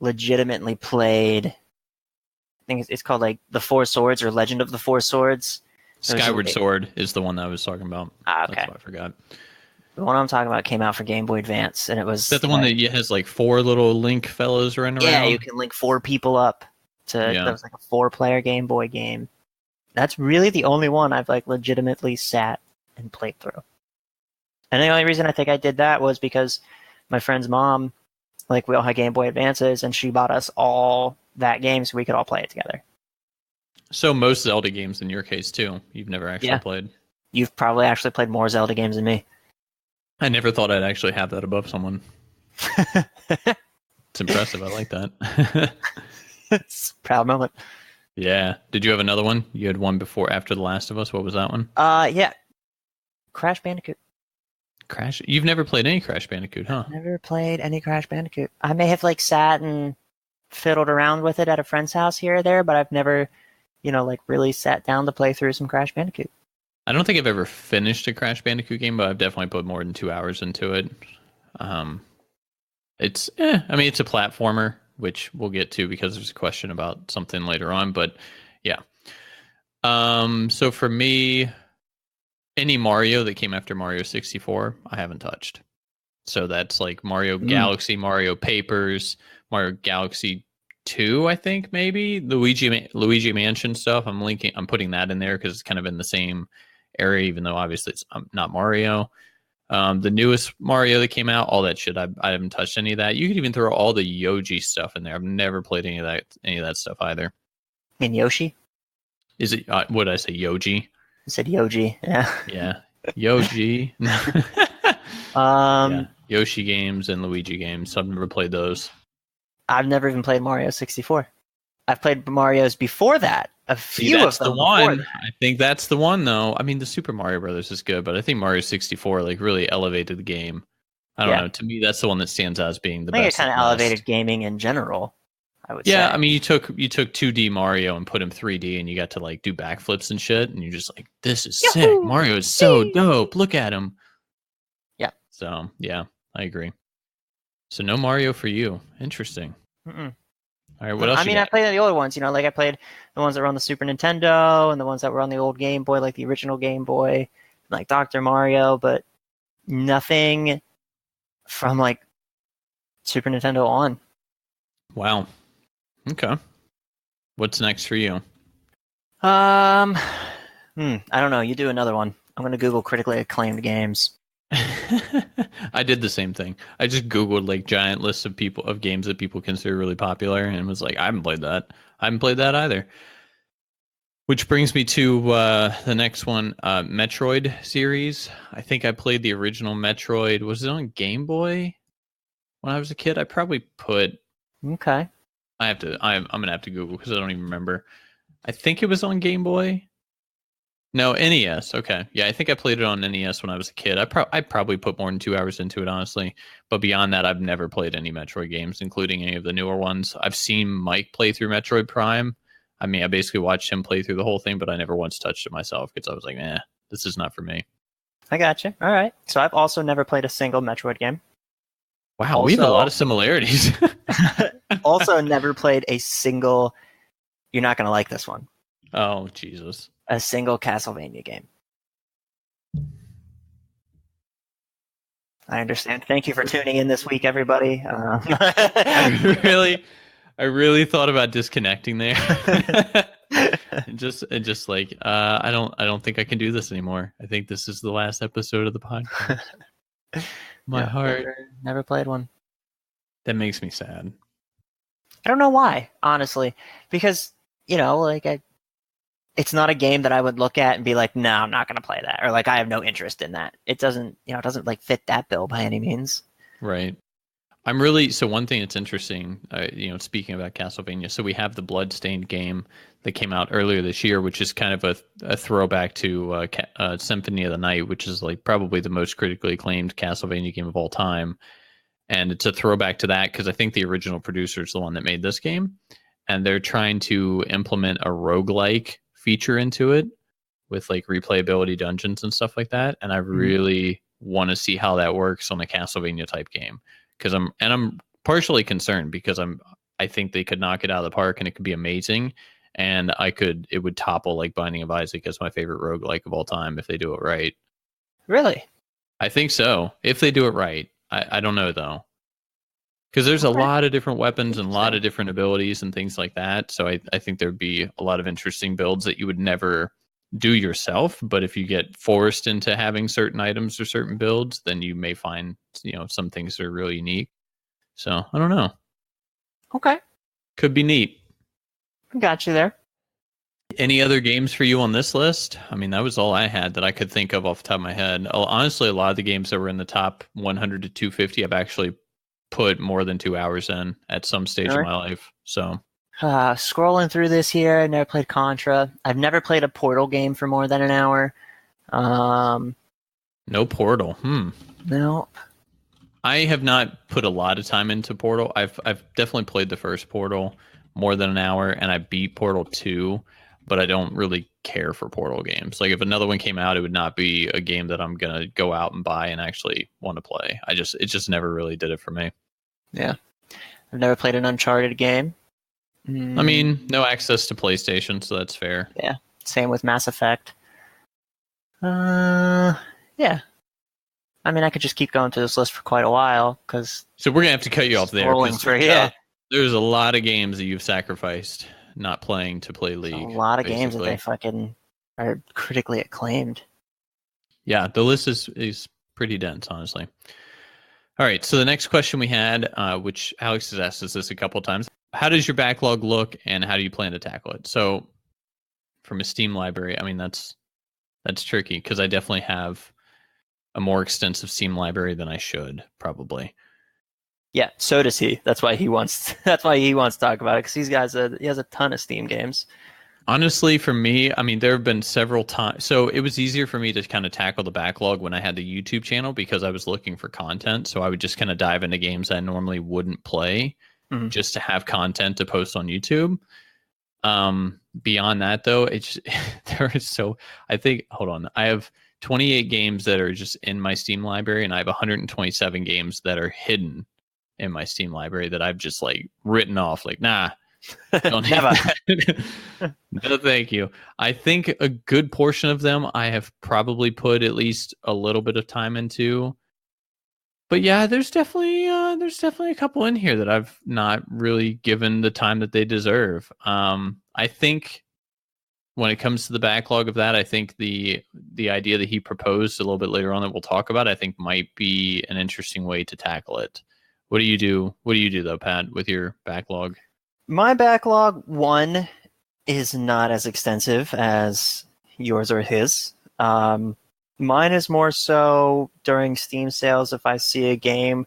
B: legitimately played, I think it's called like The Four Swords or Legend of the Four Swords.
A: Skyward Sword is the one that I was talking about.
B: Okay.
A: That's what I forgot.
B: The one I'm talking about came out for Game Boy Advance, and it was... Is
A: that the one that has like 4 little Link fellows running around?
B: Yeah, you can link 4 people up. That was like a 4-player Game Boy game. That's really the only one I've like legitimately sat and played through. And the only reason I think I did that was because my friend's mom, like we all had Game Boy Advances, and she bought us all that game so we could all play it together.
A: So most Zelda games in your case too, you've never actually played.
B: You've probably actually played more Zelda games than me.
A: I never thought I'd actually have that above someone. It's impressive. I like that.
B: It's a proud moment.
A: Yeah. Did you have another one? You had one before, after The Last of Us. What was that one?
B: Yeah. Crash Bandicoot.
A: Crash? You've never played any Crash Bandicoot, huh?
B: Never played any Crash Bandicoot. I may have like sat and fiddled around with it at a friend's house here or there, but I've never, like really sat down to play through some Crash Bandicoot.
A: I don't think I've ever finished a Crash Bandicoot game, but I've definitely put more than 2 hours into it. It's a platformer, which we'll get to because there's a question about something later on, but yeah. So for me, any Mario that came after Mario 64, I haven't touched. So that's like Mario Galaxy, Mario Papers, Mario Galaxy 2, I think maybe Luigi Mansion stuff. I'm putting that in there because it's kind of in the same area, even though obviously it's not Mario. The newest Mario that came out, all that shit, I haven't touched any of that. You could even throw all the Yoji stuff in there. I've never played any of that stuff either.
B: In Yoshi?
A: Is it what did I say, Yoji?
B: I said Yoji. Yeah.
A: Yeah, Yoji. Yeah. Yoshi games and Luigi games. I've never played those.
B: I've never even played Mario 64. I've played Mario's before that. A few
A: that's
B: of them.
A: The one. I think that's the one, though. I mean, the Super Mario Brothers is good, but I think Mario 64 like really elevated the game. I don't know. To me, that's the one that stands out as being the best.
B: I think it kind of elevated gaming in general. I would say.
A: Yeah, I mean, you took 2D Mario and put him 3D, and you got to like do backflips and shit, and you're just like, this is sick. Mario is so dope. Look at him.
B: Yeah.
A: So yeah, I agree. So no Mario for you. Interesting.
B: Mm-mm.
A: All right, what else?
B: I mean, I played the older ones. Like I played the ones that were on the Super Nintendo and the ones that were on the old Game Boy, like the original Game Boy, like Dr. Mario, but nothing from like Super Nintendo on.
A: Wow. Okay. What's next for you?
B: I don't know. You do another one. I'm gonna Google critically acclaimed games.
A: I did the same thing. I just Googled like giant lists of games that people consider really popular and was like, I haven't played that. I haven't played that either. Which brings me to the next one, Metroid series. I think I played the original Metroid. Was it on Game Boy when I was a kid? I probably put.
B: Okay.
A: I'm gonna have to Google because I don't even remember. I think it was on Game Boy. No, NES. Okay. Yeah, I think I played it on NES when I was a kid. I probably put more than 2 hours into it, honestly. But beyond that, I've never played any Metroid games, including any of the newer ones. I've seen Mike play through Metroid Prime. I mean, I basically watched him play through the whole thing, but I never once touched it myself because I was like, this is not for me.
B: I gotcha. All right. So I've also never played a single Metroid game.
A: Wow, we have a lot of similarities.
B: Also never played a single, you're not going to like this one.
A: Oh, Jesus.
B: A single Castlevania game. I understand. Thank you for tuning in this week, everybody.
A: I really thought about disconnecting there. just like I don't think I can do this anymore. I think this is the last episode of the podcast. My heart.
B: Never played one.
A: That makes me sad.
B: I don't know why, honestly, because it's not a game that I would look at and be like, no, I'm not going to play that, or like I have no interest in that. It doesn't like fit that bill by any means.
A: Right. So one thing that's interesting, speaking about Castlevania, so we have the Bloodstained game that came out earlier this year, which is kind of a throwback to Symphony of the Night, which is like probably the most critically acclaimed Castlevania game of all time. And it's a throwback to that because I think the original producer is the one that made this game. And they're trying to implement a roguelike feature into it with like replayability dungeons and stuff like that. And I really want to see how that works on a Castlevania type game. Because I'm partially concerned because I think they could knock it out of the park and it could be amazing. And it would topple like Binding of Isaac as my favorite roguelike of all time if they do it right.
B: Really?
A: I think so. If they do it right. I don't know though. Because there's a lot of different weapons and a lot of different abilities and things like that. So I think there'd be a lot of interesting builds that you would never do yourself. But if you get forced into having certain items or certain builds, then you may find, some things that are really unique. So I don't know.
B: Okay.
A: Could be neat.
B: Got you there.
A: Any other games for you on this list? I mean, that was all I had that I could think of off the top of my head. Honestly, a lot of the games that were in the top 100 to 250, I've actually put more than 2 hours in at some stage of my life. So
B: scrolling through this here, I've never played Contra. I've never played a Portal game for more than an hour.
A: No Portal.
B: No.
A: I have not put a lot of time into Portal. I've definitely played the first Portal more than an hour, and I beat Portal 2, but I don't really care for Portal games. Like if another one came out, it would not be a game that I'm gonna go out and buy and actually want to play. It just never really did it for me.
B: Yeah, I've never played an Uncharted game.
A: I mean, no access to PlayStation, so that's fair.
B: Yeah, same with Mass Effect. Yeah. I mean, I could just keep going through this list for quite a while because.
A: So we're gonna have to cut you off there. There's a lot of games that you've sacrificed not playing to play League.
B: A lot of games that they fucking are critically acclaimed.
A: Yeah, the list is pretty dense, honestly. All right, so the next question we had, which Alex has asked us this a couple of times, how does your backlog look, and how do you plan to tackle it? So, from a Steam library, I mean that's tricky because I definitely have a more extensive Steam library than I should probably.
B: Yeah, so does he. That's why he wants. That's why he wants to talk about it because he has a ton of Steam games.
A: Honestly, for me, I mean, there have been several times. So it was easier for me to kind of tackle the backlog when I had the YouTube channel because I was looking for content. So I would just kind of dive into games I normally wouldn't play just to have content to post on YouTube. Beyond that, though, it's there is so. I think. Hold on, I have 28 games that are just in my Steam library, and I have 127 games that are hidden in my Steam library that I've just like written off. Like, nah. Don't
B: Never.
A: No, thank you. I think a good portion of them I have probably put at least a little bit of time into. But yeah, there's definitely a couple in here that I've not really given the time that they deserve. I think when it comes to the backlog of that, I think the idea that he proposed a little bit later on that we'll talk about, I think might be an interesting way to tackle it. What do you do? What do you do though, Pat, with your backlog?
B: My backlog, one, is not as extensive as yours or his. Mine is more so during Steam sales if I see a game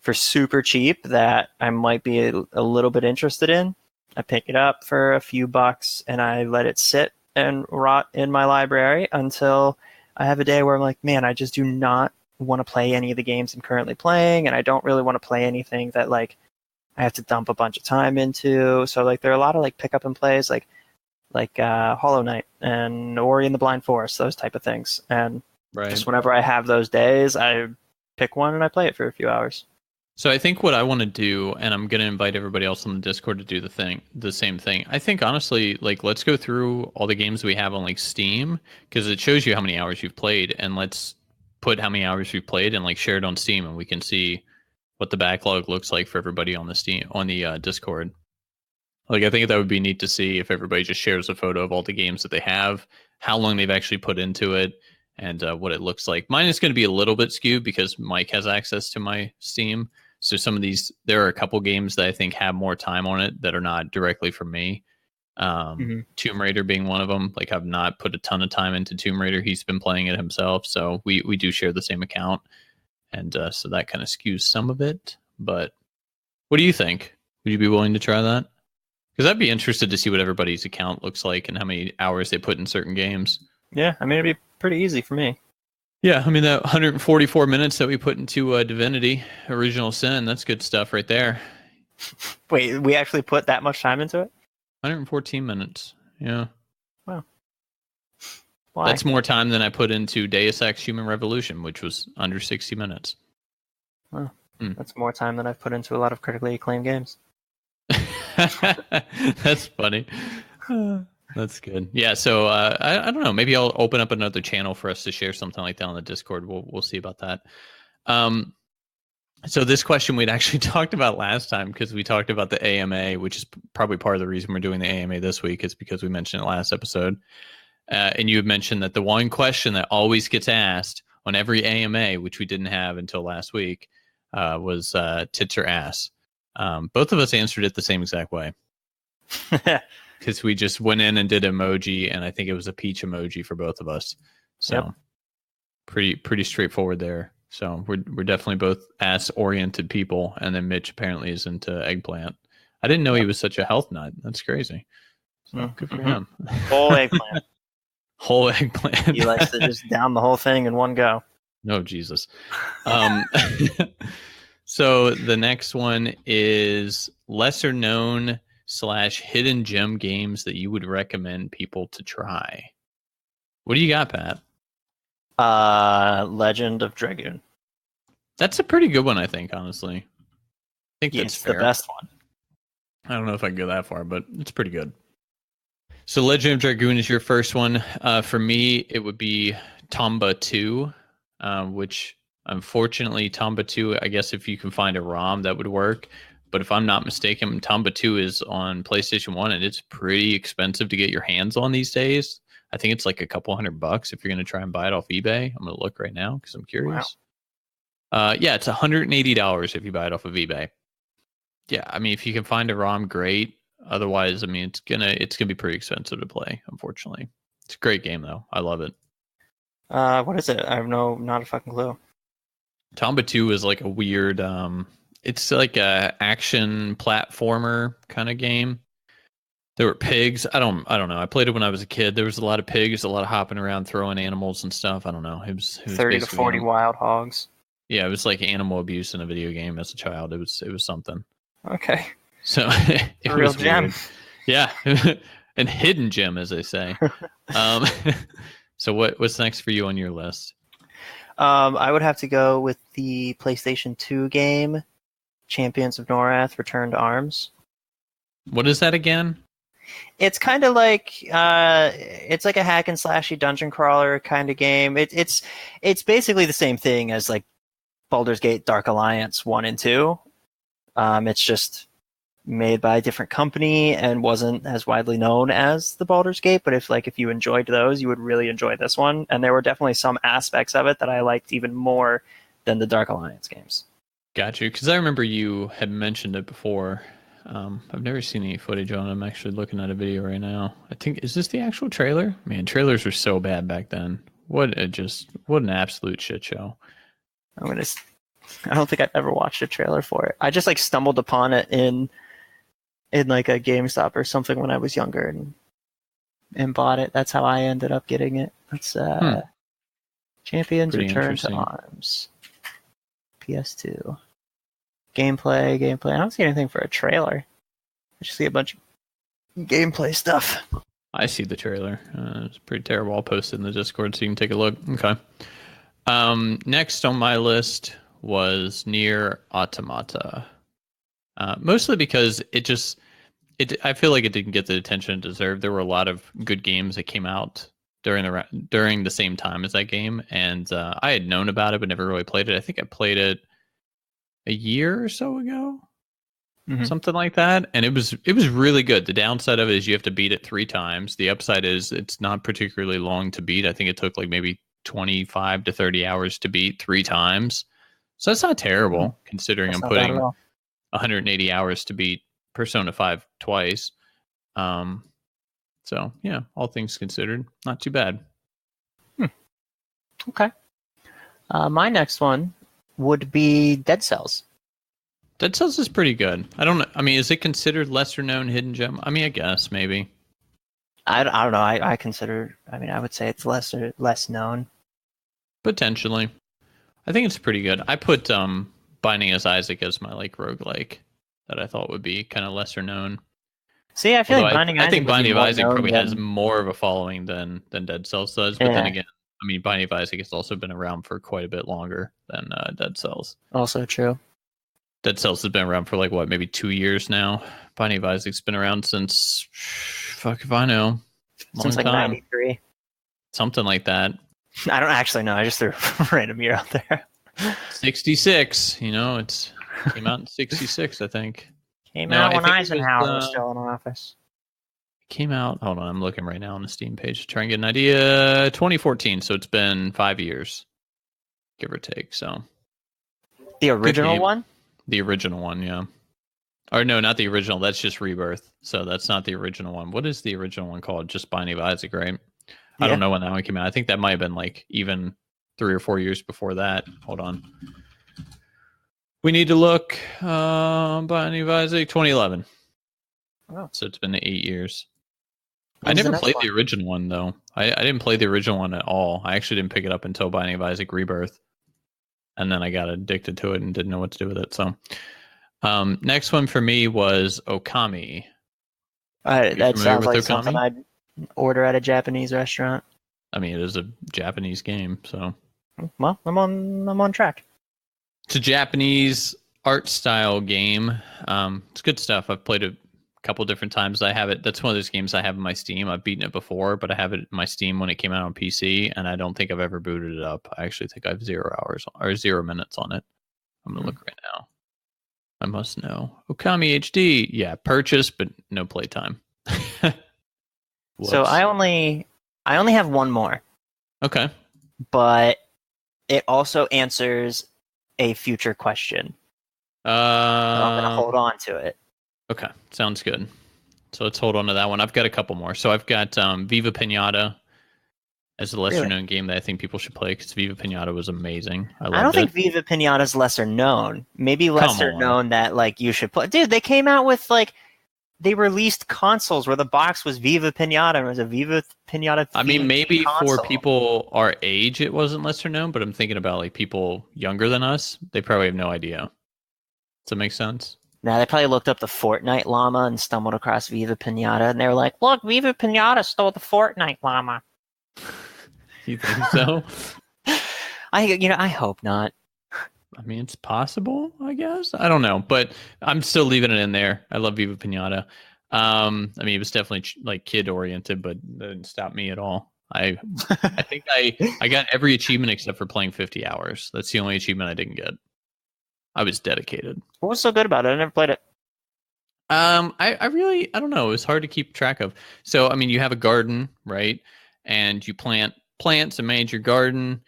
B: for super cheap that I might be a little bit interested in. I pick it up for a few bucks and I let it sit and rot in my library until I have a day where I'm like, man, I just do not want to play any of the games I'm currently playing, and I don't really want to play anything that like I have to dump a bunch of time into. So like there are a lot of like pick up and plays like Hollow Knight and Ori and the Blind Forest, those type of things. And just whenever I have those days, I pick one and I play it for a few hours.
A: So I think what I want to do, and I'm going to invite everybody else on the Discord to do the same thing. I think honestly, like let's go through all the games we have on like Steam because it shows you how many hours you've played, and let's put how many hours you've played and like share it on Steam, and we can see what the backlog looks like for everybody on the Discord. Like I think that would be neat to see if everybody just shares a photo of all the games that they have, how long they've actually put into it, and what it looks like. Mine is going to be a little bit skewed because Mike has access to my Steam. So some of these, there are a couple games that I think have more time on it that are not directly from me. Tomb Raider being one of them. Like I've not put a ton of time into Tomb Raider. He's been playing it himself. So we do share the same account. And so that kind of skews some of it. But what do you think? Would you be willing to try that? Because I'd be interested to see what everybody's account looks like and how many hours they put in certain games.
B: Yeah, I mean, it'd be pretty easy for me.
A: Yeah, I mean, that 144 minutes that we put into Divinity, Original Sin, that's good stuff right there.
B: Wait, we actually put that much time into it?
A: 114 minutes, yeah.
B: Wow. Why?
A: That's more time than I put into Deus Ex Human Revolution, which was under 60 minutes.
B: Wow. That's more time than I've put into a lot of critically acclaimed games.
A: That's funny. That's good. Yeah, so I don't know. Maybe I'll open up another channel for us to share something like that on the Discord. We'll see about that. So this question we'd actually talked about last time because we talked about the AMA, which is probably part of the reason we're doing the AMA this week is because we mentioned it last episode. And you had mentioned that the one question that always gets asked on every AMA, which we didn't have until last week, was tits or ass. Both of us answered it the same exact way. Because we just went in and did emoji, and I think it was a peach emoji for both of us. So pretty straightforward there. So we're definitely both ass-oriented people, and then Mitch apparently is into eggplant. I didn't know he was such a health nut. That's crazy. So good for him.
B: Whole eggplant.
A: Whole eggplant.
B: He likes to just down the whole thing in one go.
A: No, Jesus. So the next one is lesser known / hidden gem games that you would recommend people to try. What do you got, Pat?
B: Legend of Dragoon.
A: That's a pretty good one, I think, honestly. I think that's fair.
B: The best one.
A: I don't know if I can go that far, but it's pretty good. So Legend of Dragoon is your first one. For me, it would be Tomba 2, which unfortunately, Tomba 2, I guess if you can find a ROM, that would work. But if I'm not mistaken, Tomba 2 is on PlayStation 1, and it's pretty expensive to get your hands on these days. I think it's like a couple $100 if you're going to try and buy it off eBay. I'm going to look right now because I'm curious. Yeah, it's $180 if you buy it off of eBay. Yeah, I mean, if you can find a ROM, great. Otherwise, I mean, it's gonna be pretty expensive to play. Unfortunately, it's a great game though. I love it.
B: What is it? I have not a fucking clue.
A: Tomba 2 is like a weird. It's like a action platformer kind of game. There were pigs. I don't know. I played it when I was a kid. There was a lot of pigs, a lot of hopping around, throwing animals and stuff. I don't know. It was
B: 30 to 40 wild hogs.
A: Yeah, it was like animal abuse in a video game as a child. It was something.
B: Okay.
A: So it
B: a real
A: was
B: gem.
A: Weird. Yeah, and hidden gem, as they say. So what's next for you on your list?
B: I would have to go with the PlayStation 2 game, Champions of Norath: Return to Arms.
A: What is that again?
B: It's kind of like it's like a hack and slashy dungeon crawler kind of game. It's basically the same thing as like Baldur's Gate Dark Alliance 1 and 2. It's just made by a different company and wasn't as widely known as the Baldur's Gate. But if you enjoyed those, you would really enjoy this one. And there were definitely some aspects of it that I liked even more than the Dark Alliance games.
A: Got you, because I remember you had mentioned it before. I've never seen any footage on it. I'm actually looking at a video right now. I think, is this the actual trailer? Man, trailers were so bad back then. What an absolute shit show.
B: I don't think I've ever watched a trailer for it. I just like stumbled upon it in like a GameStop or something when I was younger and bought it. That's how I ended up getting it. It's Champions Return to Arms. PS2. Gameplay. I don't see anything for a trailer. I just see a bunch of gameplay stuff.
A: I see the trailer. It's pretty terrible. I'll post it in the Discord so you can take a look. Okay. Next on my list was Nier Automata. Mostly because I feel like it didn't get the attention it deserved. There were a lot of good games that came out during the same time as that game, and I had known about it but never really played it. I think I played it a year or so ago, something like that, and it was really good. The downside of it is you have to beat it 3 times. The upside is it's not particularly long to beat. I think it took like maybe 25 to 30 hours to beat 3 times. So that's not terrible considering I'm putting 180 hours to beat Persona 5 twice. So yeah, all things considered, not too bad.
B: Okay. My next one would be Dead Cells.
A: Dead Cells is pretty good. I don't know. I mean, is it considered lesser known hidden gem? I mean, I guess maybe.
B: I don't know. I would say it's less known.
A: Potentially. I think it's pretty good. I put Binding as Isaac as my like roguelike that I thought would be kind of lesser known.
B: See, I feel like
A: Binding of Isaac probably has more of a following than Dead Cells does. But then again, I mean, Binding of Isaac has also been around for quite a bit longer than Dead Cells.
B: Also true.
A: Dead Cells has been around for like what, maybe 2 years now. Binding of Isaac's been around since fuck if I know.
B: Since like 93.
A: Something like that.
B: I don't actually know. I just threw a random year out there.
A: 66. You know, it came out in 66, I think.
B: Came out when Eisenhower was still in office.
A: Came out. Hold on, I'm looking right now on the Steam page to try and get an idea. 2014. So it's been 5 years, give or take. So
B: the original one.
A: The original one, yeah. Or no, not the original. That's just Rebirth. So that's not the original one. What is the original one called? Just Binding of Isaac, right? Yeah. I don't know when that one came out. I think that might have been like even 3 or 4 years before that. Hold on. We need to look. Binding of Isaac, 2011. Oh. So it's been 8 years. I never played the original one, though. I didn't play the original one at all. I actually didn't pick it up until Binding of Isaac Rebirth. And then I got addicted to it and didn't know what to do with it. So next one for me was Okami.
B: That sounds like Okami? Something I'd order at a Japanese restaurant.
A: I mean, it is a Japanese game, so.
B: Well, I'm on track.
A: It's a Japanese art style game. It's good stuff. I've played it a couple different times. I have it. That's one of those games I have in my Steam. I've beaten it before, but I have it in my Steam when it came out on PC, and I don't think I've ever booted it up. I actually think I have 0 minutes on it. I'm gonna look right now. I must know. Okami HD. Yeah, purchase, but no playtime.
B: So I only I only have one more,
A: Okay.
B: but it also answers a future question. So I'm going to
A: Um.
B: hold on to it.
A: Okay. Sounds good. So let's hold on to that one. I've got a couple more. So I've got Viva Pinata as a lesser
B: Really?
A: known game that I think people should play because Viva Pinata was amazing. I
B: I don't
A: loved
B: think
A: it.
B: Viva Pinata's lesser known. Maybe
A: Come
B: lesser
A: on.
B: known that like you should play. Dude, they came out with like they released consoles where the box was Viva Pinata and it was a Viva Pinata
A: I mean,
B: themed
A: maybe for
B: console.
A: people our age, it wasn't lesser known, but I'm thinking about like people younger than us. They probably have no idea. Does that make sense?
B: Now they probably looked up the Fortnite llama and stumbled across Viva Pinata, and they were like, "Look, Viva Pinata stole the Fortnite llama."
A: You think so?
B: I hope not.
A: I mean, it's possible, I guess. I don't know, but I'm still leaving it in there. I love Viva Pinata. I mean, it was definitely like kid oriented, but that didn't stop me at all. I think I got every achievement except for playing 50 hours. That's the only achievement I didn't get. I was dedicated.
B: What was so good about it? I never played it.
A: I really, I don't know. It was hard to keep track of. So, I mean, you have a garden, right? And you plant plants and manage your garden,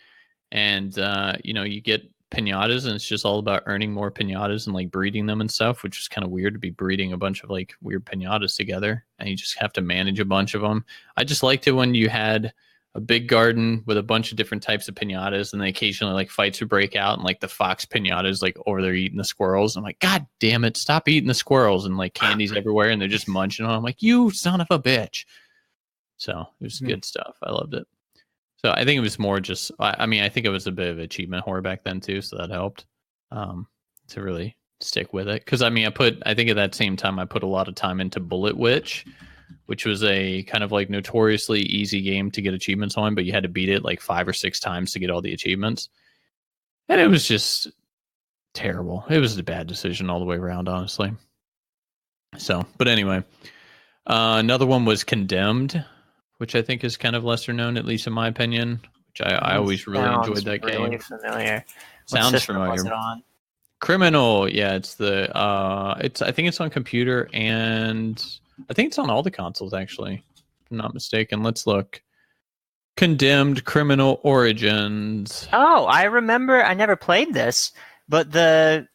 A: and you get pinatas, and it's just all about earning more pinatas and like breeding them and stuff, which is kind of weird to be breeding a bunch of like weird pinatas together, and you just have to manage a bunch of them. I just liked it when you had a big garden with a bunch of different types of pinatas, and then occasionally like fights would break out, and like the fox pinatas like over there eating the squirrels. I'm like, God damn it, stop eating the squirrels, and like candies everywhere, and they're just munching on. I'm like, you son of a bitch. So it was good stuff. I loved it. So I think it was more just, I mean, I think it was a bit of achievement horror back then too, so that helped to really stick with it. Because I mean, I think at that same time, I put a lot of time into Bullet Witch, which was a kind of like notoriously easy game to get achievements on, but you had to beat it like 5 or 6 times to get all the achievements. And it was just terrible. It was a bad decision all the way around, honestly. So, but anyway, another one was Condemned, which I think is kind of lesser known, at least in my opinion. Which I always really enjoyed that
B: really
A: game.
B: familiar. What
A: Sounds
B: system was
A: familiar.
B: it on?
A: Criminal, yeah, it's the I think it's on computer and I think it's on all the consoles actually. If I'm not mistaken. Let's look. Condemned Criminal Origins.
B: Oh, I remember. I never played this, but the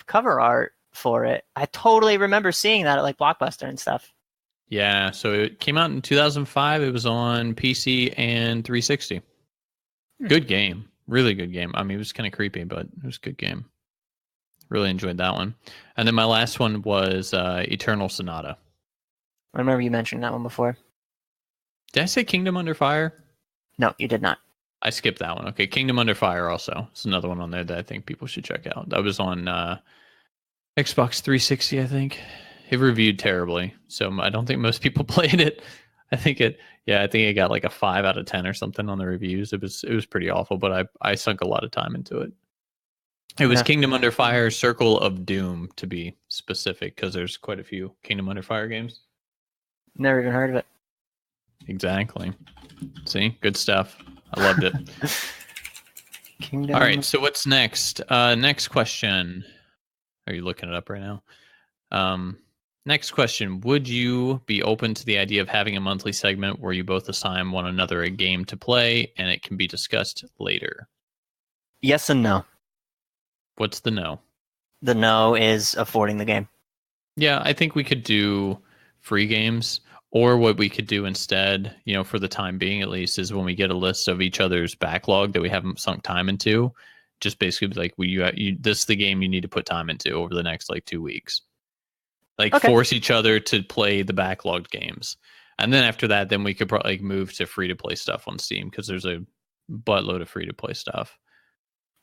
B: cover art for it, I totally remember seeing that at like Blockbuster and stuff.
A: Yeah, so it came out in 2005. It was on PC and 360. Good game. Really good game. I mean, it was kind of creepy, but it was a good game. Really enjoyed that one. And then my last one was Eternal Sonata.
B: I remember you mentioned that one before.
A: Did I say Kingdom Under Fire?
B: No, you did not.
A: I skipped that one. Okay, Kingdom Under Fire also. It's another one on there that I think people should check out. That was on Xbox 360, I think. It reviewed terribly, so I don't think most people played it. I think it got like a 5 out of 10 or something on the reviews. It was pretty awful, but I sunk a lot of time into it. It was Kingdom Under Fire, Circle of Doom to be specific, because there's quite a few Kingdom Under Fire games.
B: Never even heard of it.
A: Exactly. See, good stuff. I loved it.
B: Kingdom.
A: All right, so what's next? Next question. Are you looking it up right now? Next question. Would you be open to the idea of having a monthly segment where you both assign one another a game to play and it can be discussed later?
B: Yes and no.
A: What's the no?
B: The no is affording the game.
A: Yeah, I think we could do free games, or what we could do instead, for the time being at least, is when we get a list of each other's backlog that we haven't sunk time into, just basically like, this is the game you need to put time into over the next like 2 weeks. Like force each other to play the backlogged games. And then after that, then we could probably like move to free to play stuff on Steam, because there's a buttload of free to play stuff.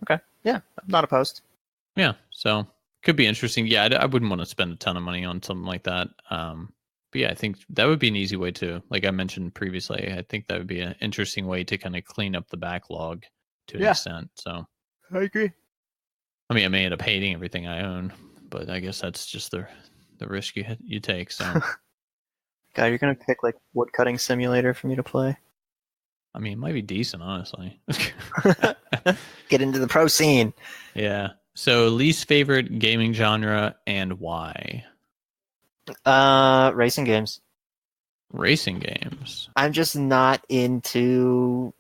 B: Okay. Yeah, I'm not opposed.
A: Yeah, so could be interesting. Yeah, I wouldn't want to spend a ton of money on something like that. But yeah, I think that would be an easy way to, like I mentioned previously, I think that would be an interesting way to kind of clean up the backlog to an extent. So
B: I agree.
A: I mean, I may end up hating everything I own, but I guess that's just the risk you take. So
B: God, you're gonna pick like wood cutting simulator for me to play.
A: I mean, it might be decent, honestly.
B: Get into the pro scene.
A: Yeah. So least favorite gaming genre and why?
B: Racing games.
A: Racing games.
B: I'm just not into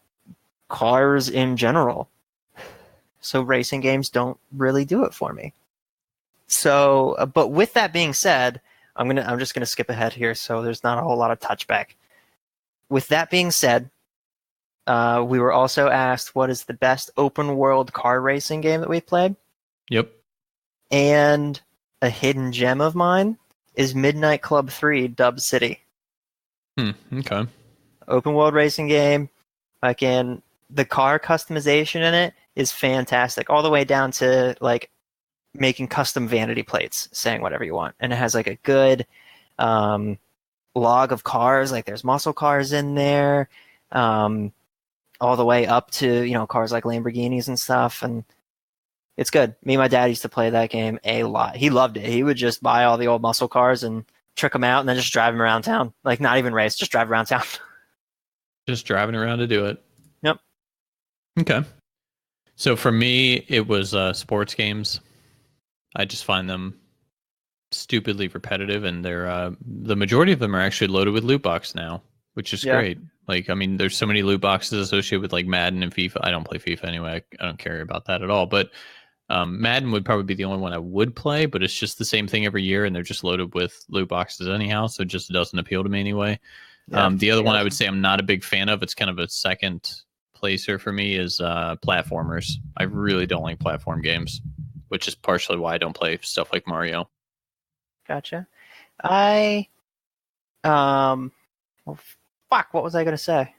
B: cars in general. So racing games don't really do it for me. So, but with that being said, I'm just gonna skip ahead here, so there's not a whole lot of touchback. With that being said, we were also asked what is the best open world car racing game that we've played,
A: Yep.
B: and a hidden gem of mine is Midnight Club 3 Dub City.
A: Okay.
B: Open world racing game. Again, the car customization in it is fantastic, all the way down to like making custom vanity plates, saying whatever you want, and it has like a good log of cars. Like there's muscle cars in there, all the way up to cars like Lamborghinis and stuff, and it's good. Me and my dad used to play that game a lot. He loved it. He would just buy all the old muscle cars and trick them out, and then just drive them around town. Like not even race, just drive around town.
A: Just driving around to do it.
B: Yep.
A: Okay. So for me, it was sports games. I just find them stupidly repetitive, and they're the majority of them are actually loaded with loot box now, which is great. Like, I mean, there's so many loot boxes associated with like Madden and FIFA. I don't play FIFA anyway. I don't care about that at all. But Madden would probably be the only one I would play, but it's just the same thing every year, and they're just loaded with loot boxes anyhow, so it just doesn't appeal to me anyway. The other one I would say I'm not a big fan of, it's kind of a second placer for me, is platformers. I really don't like platform games, which is partially why I don't play stuff like Mario.
B: Gotcha. Well, fuck, what was I going to say?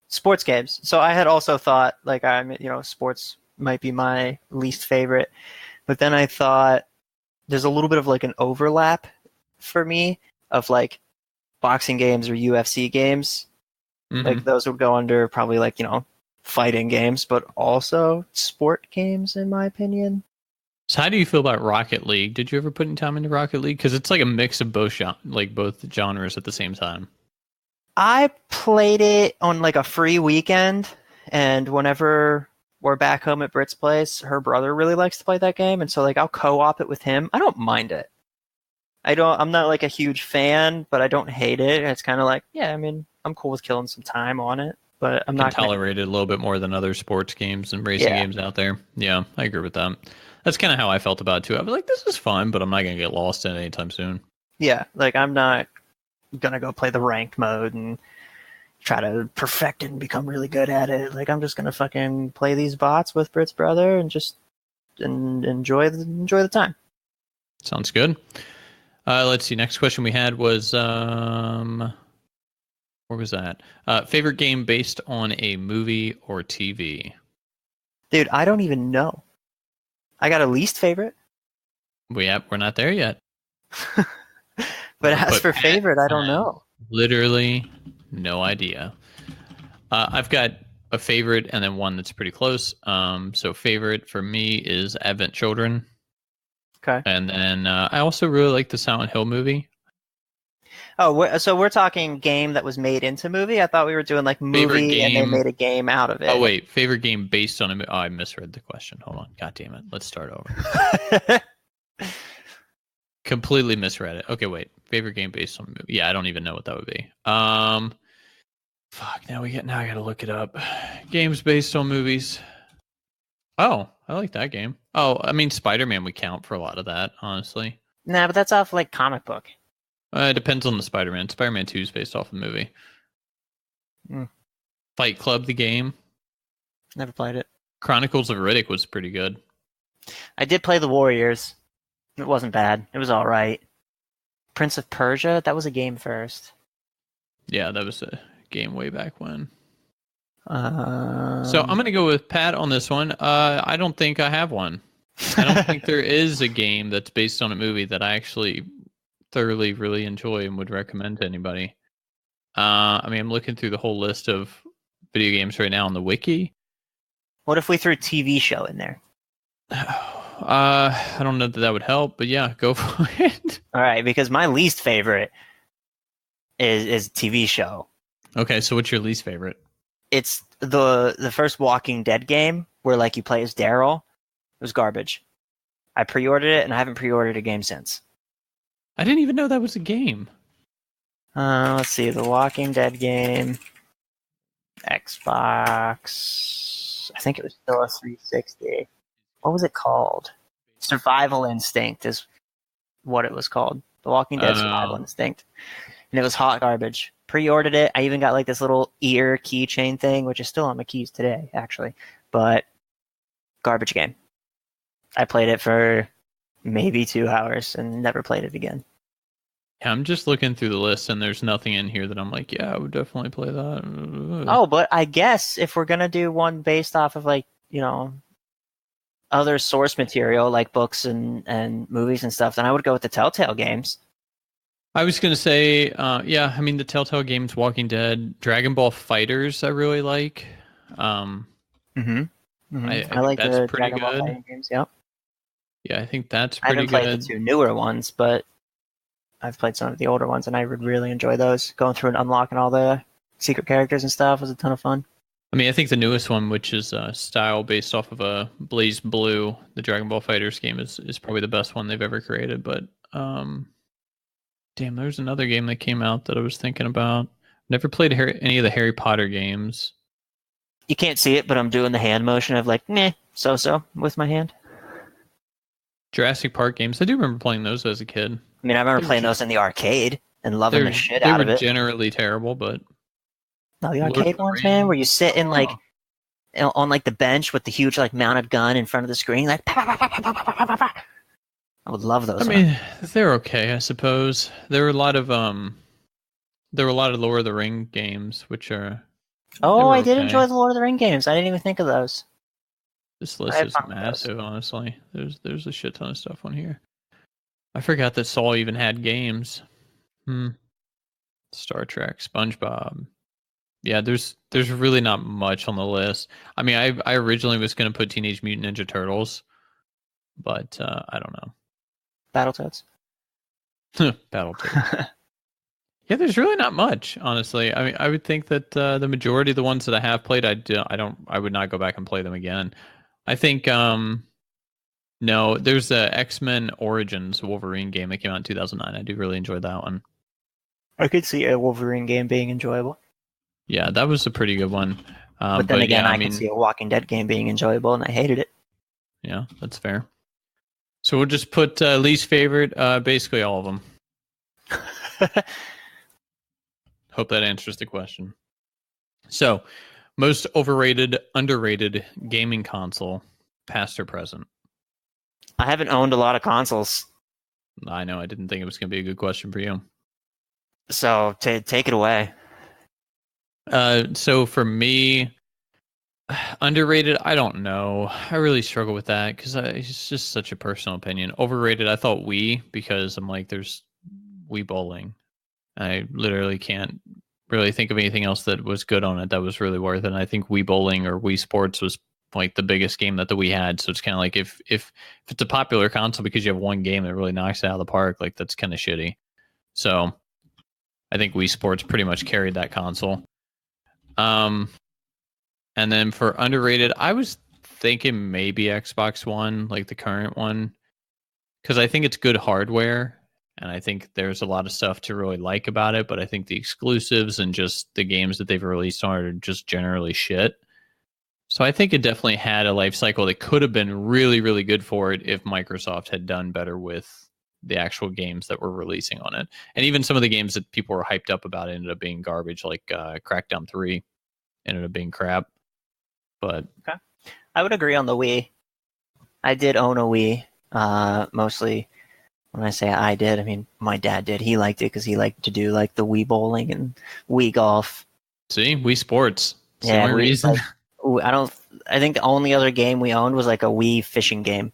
B: Sports games. So I had also thought, like, sports might be my least favorite, but then I thought there's a little bit of like an overlap for me of like boxing games or UFC games.
A: Mm-hmm.
B: Like those would go under probably like, fighting games, but also sport games in my opinion.
A: So how do you feel about Rocket League? Did you ever put any time into Rocket League? Because it's like a mix of both genres at the same time.
B: I played it on like a free weekend, and whenever we're back home at Britt's place, her brother really likes to play that game, and so like I'll co-op it with him. I don't mind it. I'm not like a huge fan, but I don't hate it. It's kind of like, yeah, I mean, I'm cool with killing some time on it, but I'm not
A: tolerate it a little bit more than other sports games and racing games out there. Yeah, I agree with that. That's kind of how I felt about it too. I was like, this is fun, but I'm not going to get lost in it anytime soon.
B: Yeah, like I'm not going to go play the ranked mode and try to perfect it and become really good at it. Like I'm just going to fucking play these bots with Britt's brother and just enjoy the time.
A: Sounds good. Let's see. Next question we had was, where was that? Favorite game based on a movie or TV?
B: Dude, I don't even know. I got a least favorite.
A: We're not there yet.
B: But as for favorite, I don't know.
A: Literally no idea. I've got a favorite and then one that's pretty close. So favorite for me is Advent Children.
B: Okay.
A: And then I also really like the Silent Hill movie.
B: Oh, so we're talking game that was made into movie? I thought we were doing like movie and they made a game out of it.
A: Oh, wait. Favorite game based on a movie. Oh, I misread the question. Hold on. God damn it. Let's start over. Completely misread it. Okay, wait. Favorite game based on a movie. Yeah, I don't even know what that would be. Fuck, now I gotta look it up. Games based on movies. Oh, I like that game. Oh, I mean, Spider-Man would count for a lot of that, honestly.
B: Nah, but that's off like comic book.
A: It depends on the Spider-Man. Spider-Man 2 is based off a movie. Fight Club, the game.
B: Never played it.
A: Chronicles of Riddick was pretty good.
B: I did play The Warriors. It wasn't bad. It was all right. Prince of Persia, that was a game first.
A: Yeah, that was a game way back when. So I'm going to go with Pat on this one. I don't think I have one. I don't think there is a game that's based on a movie that I actually thoroughly really enjoy and would recommend to anybody. I mean, I'm looking through the whole list of video games right now on the wiki.
B: What if we threw TV show in there?
A: I don't know that would help, but yeah, go for it.
B: All right, because my least favorite is TV show.
A: Okay, so what's your least favorite?
B: It's the first Walking Dead game where like you play as Daryl. It was garbage. I pre-ordered it and I haven't pre-ordered a game since.
A: I didn't even know that was a game.
B: Let's see, the Walking Dead game, Xbox. I think it was still a 360. What was it called? Survival Instinct is what it was called. The Walking Dead Survival Instinct. And it was hot garbage. Pre-ordered it. I even got like this little ear keychain thing, which is still on my keys today, actually. But garbage game. I played it for maybe 2 hours and never played it again.
A: Yeah, I'm just looking through the list, and there's nothing in here that I'm like, yeah, I would definitely play that.
B: Oh, but I guess if we're gonna do one based off of like, other source material like books and movies and stuff, then I would go with the Telltale games.
A: I was gonna say, yeah, I mean the Telltale games, Walking Dead, Dragon Ball Fighters, I really like.
B: I like
A: that's
B: the
A: pretty
B: Dragon Ball
A: good.
B: fighting games. Yep.
A: Yeah, I think that's
B: I
A: pretty
B: haven't played
A: good.
B: the 2 newer ones, but I've played some of the older ones, and I would really enjoy those. Going through and unlocking all the secret characters and stuff was a ton of fun.
A: I mean, I think the newest one, which is style based off of a Blaze Blue, the Dragon Ball Fighters game, is probably the best one they've ever created. But damn, there's another game that came out that I was thinking about. Never played any of the Harry Potter games.
B: You can't see it, but I'm doing the hand motion of like, meh, so with my hand.
A: Jurassic Park games, I do remember playing those as a kid.
B: I mean, I remember playing those in the arcade and loving the shit out of it.
A: They were generally terrible, but
B: no, the arcade ones, man, where you sit in like on like the bench with the huge like mounted gun in front of the screen, like I would love those.
A: I mean, they're okay, I suppose. There were a lot of Lord of the Ring games, which are.
B: Oh, I did enjoy the Lord of the Ring games. I didn't even think of those.
A: This list is massive, honestly. There's a shit ton of stuff on here. I forgot that Saul even had games. Star Trek, SpongeBob. Yeah, there's really not much on the list. I mean, I originally was going to put Teenage Mutant Ninja Turtles, but I don't know.
B: Battletoads.
A: Battletoads. Yeah, there's really not much, honestly. I mean, I would think that the majority of the ones that I have played, I would not go back and play them again. I think no, there's the X-Men Origins Wolverine game that came out in 2009. I do really enjoy that one.
B: I could see a Wolverine game being enjoyable.
A: Yeah, that was a pretty good one.
B: But then again, I can see a Walking Dead game being enjoyable, and I hated it.
A: Yeah, that's fair. So we'll just put least favorite, basically all of them. Hope that answers the question. So, most overrated, underrated gaming console, past or present?
B: I haven't owned a lot of consoles.
A: I know, I didn't think it was going to be a good question for you.
B: So, take it away.
A: So for me, underrated, I don't know. I really struggle with that because it's just such a personal opinion. Overrated, I thought Wii, because I'm like, there's Wii Bowling. I literally can't really think of anything else that was good on it that was really worth it. And I think Wii Bowling or Wii Sports was like the biggest game that the Wii had. So it's kind of like if it's a popular console because you have one game that really knocks it out of the park, like that's kind of shitty. So I think Wii Sports pretty much carried that console. And then for underrated, I was thinking maybe Xbox One, like the current one, because I think it's good hardware. And I think there's a lot of stuff to really like about it, but I think the exclusives and just the games that they've released on are just generally shit. So I think it definitely had a life cycle that could have been really, really good for it if Microsoft had done better with the actual games that were releasing on it. And even some of the games that people were hyped up about ended up being garbage, like Crackdown 3 ended up being crap. But
B: okay. I would agree on the Wii. I did own a Wii, mostly. When I say I did, I mean my dad did. He liked it because he liked to do like the Wii Bowling and Wii Golf.
A: See, Wii Sports.
B: Yeah, reason. Like, I think the only other game we owned was like a Wii fishing game.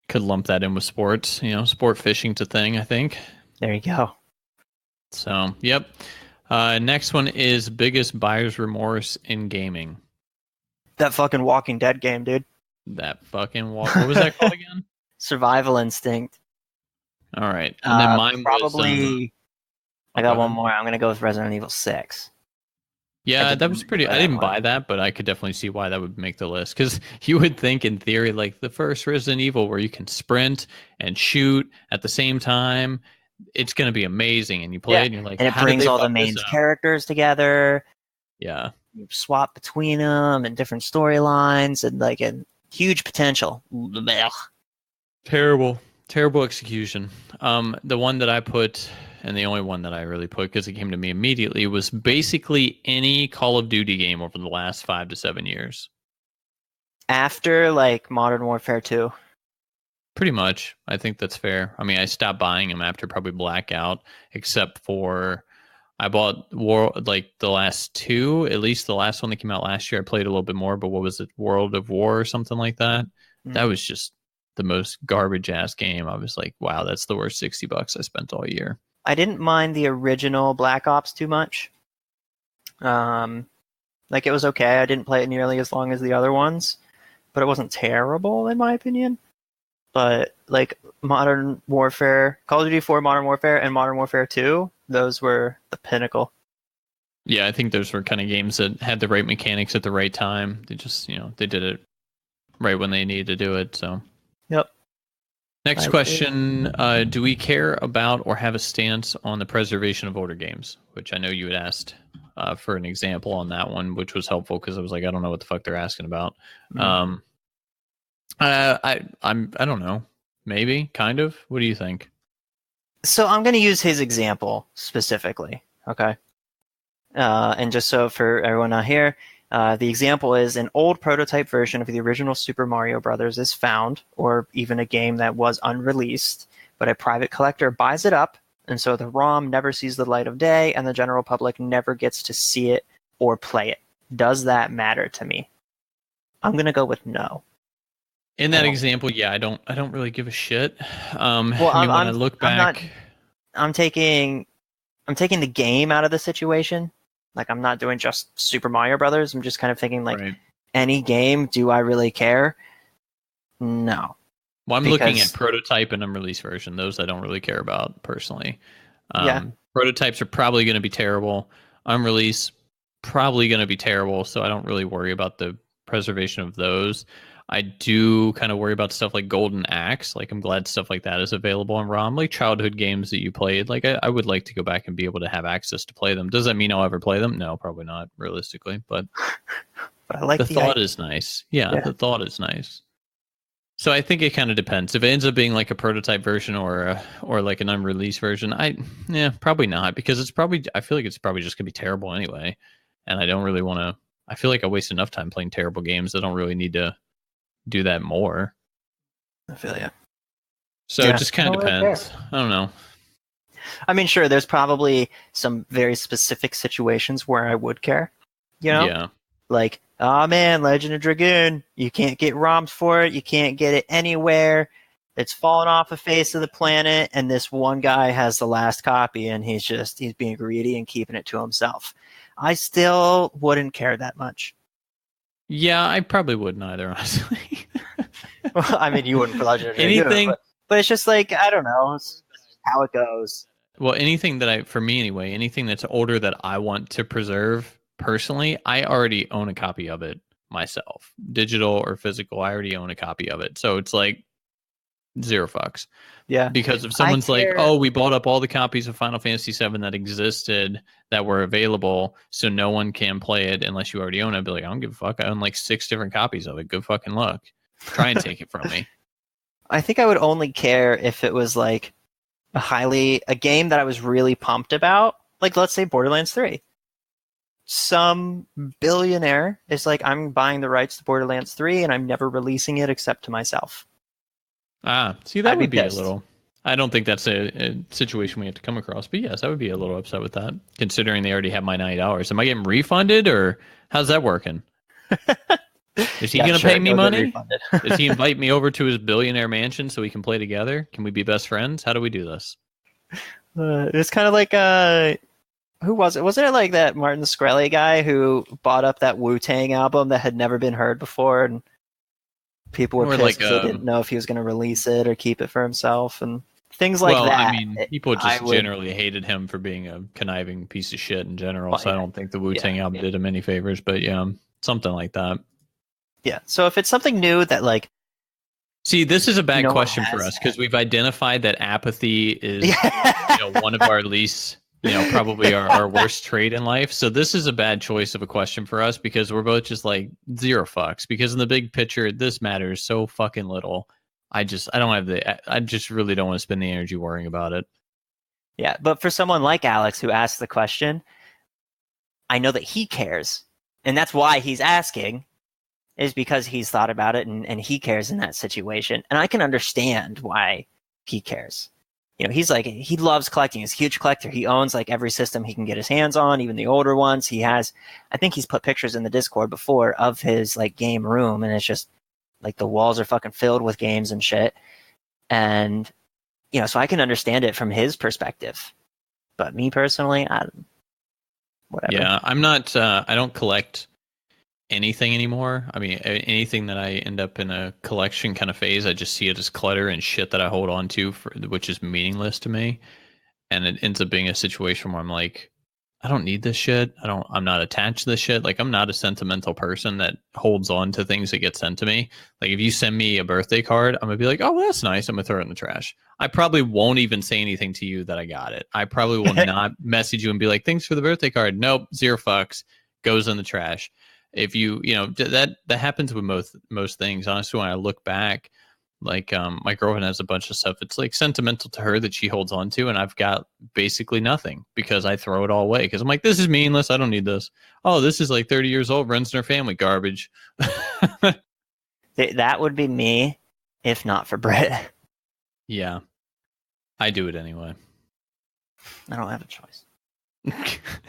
A: Could lump that in with sports. You know, sport fishing's a thing, I think.
B: There you go.
A: So, yep. Next one is biggest buyer's remorse in gaming.
B: That fucking Walking Dead game, dude.
A: That fucking what was that called again?
B: Survival Instinct.
A: All right. And then mine
B: probably. I got one more. I'm gonna go with Resident Evil 6.
A: Yeah, that was pretty. I didn't buy that, but I could definitely see why that would make the list. Because you would think, in theory, like the first Resident Evil, where you can sprint and shoot at the same time, it's going to be amazing. And you play
B: Yeah.
A: it and you're like,
B: And it
A: how did
B: brings
A: they
B: all the
A: fuck
B: main
A: this up?
B: characters together.
A: Yeah.
B: You swap between them and different storylines and like and huge potential. Blech.
A: Terrible execution. The one that I put, and the only one that I really put because it came to me immediately, was basically any Call of Duty game over the last 5 to 7 years.
B: After like Modern Warfare 2.
A: Pretty much. I think that's fair. I mean, I stopped buying them after probably Blackout, except for I bought like the last two, at least the last one that came out last year. I played a little bit more, but what was it, World of War or something like that? That was just the most garbage ass game. I was like, wow, that's the worst $60 I spent all year.
B: I didn't mind the original Black Ops too much. Like it was okay. I didn't play it nearly as long as the other ones, but it wasn't terrible in my opinion. But like Modern Warfare, Call of Duty 4 Modern Warfare and Modern Warfare 2, those were the pinnacle.
A: Yeah, I think those were kind of games that had the right mechanics at the right time. They just, they did it right when they needed to do it. So,
B: yep.
A: Next question. Do we care about or have a stance on the preservation of older games? Which I know you had asked for an example on that one, which was helpful because I was like, I don't know what the fuck they're asking about.
B: Mm.
A: I don't know. Maybe, kind of. What do you think?
B: So I'm going to use his example specifically, okay? And just so for everyone out here, the example is an old prototype version of the original Super Mario Brothers is found, or even a game that was unreleased, but a private collector buys it up, and so the ROM never sees the light of day, and the general public never gets to see it or play it. Does that matter to me? I'm going to go with no.
A: In that example, yeah, I don't really give a shit. Well,
B: I'm,
A: look back.
B: I'm taking the game out of the situation. Like I'm not doing just Super Mario Brothers. I'm just kind of thinking like any game. Do I really care? No.
A: Well, I'm looking at prototype and unreleased version. Those I don't really care about personally. Prototypes are probably going to be terrible. Unreleased probably going to be terrible. So I don't really worry about the preservation of those. I do kind of worry about stuff like Golden Axe. Like I'm glad stuff like that is available on ROM. Like childhood games that you played. Like I would like to go back and be able to have access to play them. Does that mean I'll ever play them? No, probably not realistically. But,
B: but I like
A: the thought is nice. Yeah, the thought is nice. So I think it kind of depends. If it ends up being like a prototype version or like an unreleased version, probably not because I feel like it's probably just gonna be terrible anyway. And I don't really want to. I feel like I waste enough time playing terrible games. I don't really need to do that more.
B: I feel you.
A: So it just kind of depends. I don't know.
B: I mean, sure, there's probably some very specific situations where I would care.
A: Yeah.
B: Like, oh man, Legend of Dragoon, you can't get ROMs for it. You can't get it anywhere. It's fallen off the face of the planet, and this one guy has the last copy, and he's being greedy and keeping it to himself. I still wouldn't care that much.
A: Yeah, I probably wouldn't either, honestly.
B: Well, I mean, you wouldn't for Legend of Dragoon, anything, but it's just like, I don't know, it's how it goes.
A: Well, anything for me anyway, anything that's older that I want to preserve personally, I already own a copy of it myself, digital or physical. I already own a copy of it, so it's like zero fucks.
B: Yeah,
A: because if someone's like, "Oh, we bought up all the copies of Final Fantasy VII that existed that were available, so no one can play it unless you already own it," I'd be like, "I don't give a fuck. I own like 6 different copies of it. Good fucking luck. Try and take it from me."
B: I think I would only care if it was like a game that I was really pumped about, like let's say Borderlands 3. Some billionaire is like, I'm buying the rights to Borderlands 3 and I'm never releasing it except to myself.
A: See, that would be a little. I don't think that's a situation we have to come across, but yes, I would be a little upset with that, considering they already have my $90. Am I getting refunded, or how's that working? Is he going to pay me money? Does he invite me over to his billionaire mansion so we can play together? Can we be best friends? How do we do this?
B: It's kind of like who was it? Wasn't it like that Martin Shkreli guy who bought up that Wu-Tang album that had never been heard before, and people were pissed because they didn't know if he was going to release it or keep it for himself and things like that.
A: I mean, people just generally hated him for being a conniving piece of shit in general, so I don't think the Wu-Tang album did him any favors, but yeah, something like that.
B: Yeah, so if it's something new that like
A: See, this is a bad
B: No one
A: question for
B: has
A: us because we've identified that apathy is,
B: that.
A: one of our least, probably our worst trait in life. So this is a bad choice of a question for us because we're both just like zero fucks. Because in the big picture, this matters so fucking little. I don't have I just really don't want to spend the energy worrying about it.
B: Yeah, but for someone like Alex who asked the question, I know that he cares. And that's why he's asking, is because he's thought about it and he cares in that situation. And I can understand why he cares. He's like, he loves collecting. He's a huge collector. He owns like every system he can get his hands on, even the older ones. I think he's put pictures in the Discord before of his like game room, and it's just like the walls are fucking filled with games and shit. And, so I can understand it from his perspective. But me personally, whatever.
A: Yeah, I'm not, I don't collect anything anymore. I mean, anything that I end up in a collection kind of phase, I just see it as clutter and shit that I hold on to, which is meaningless to me. And it ends up being a situation where I'm like, I don't need this shit. I'm not attached to this shit. Like, I'm not a sentimental person that holds on to things that get sent to me. Like, if you send me a birthday card, I'm gonna be like, oh, well, that's nice. I'm gonna throw it in the trash. I probably won't even say anything to you that I got it. I probably will not message you and be like, thanks for the birthday card. Nope, zero fucks, goes in the trash. If that happens with most things. Honestly, when I look back, like my girlfriend has a bunch of stuff. It's like sentimental to her that she holds on to, and I've got basically nothing because I throw it all away because I'm like, this is meaningless. I don't need this. Oh, this is like 30 years old, runs in her family, garbage.
B: That would be me if not for Britt.
A: Yeah, I do it anyway.
B: I don't have a choice.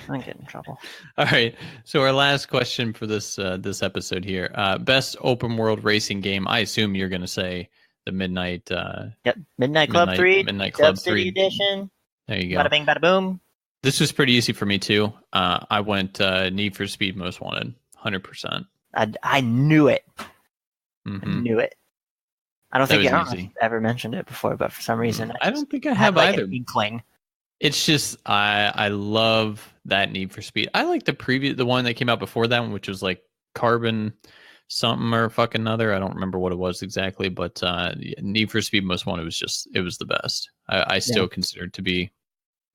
B: I get in trouble.
A: All right. So our last question for this episode here: best open world racing game. I assume you're going to say the Midnight.
B: Yep, Midnight Club 3,
A: Midnight Club
B: City
A: 3
B: Edition.
A: There you go.
B: Bada bing, bada boom.
A: This was pretty easy for me too. I went Need for Speed Most Wanted, 100%.
B: I knew it.
A: Mm-hmm.
B: I knew it. I don't think you've ever mentioned it before, but for some reason,
A: I don't think I have either.
B: An inkling.
A: It's just I love that Need for Speed. I like the one that came out before that one, which was like Carbon something or fucking another. I don't remember what it was exactly, but Need for Speed Most Wanted was the best. I still consider it to be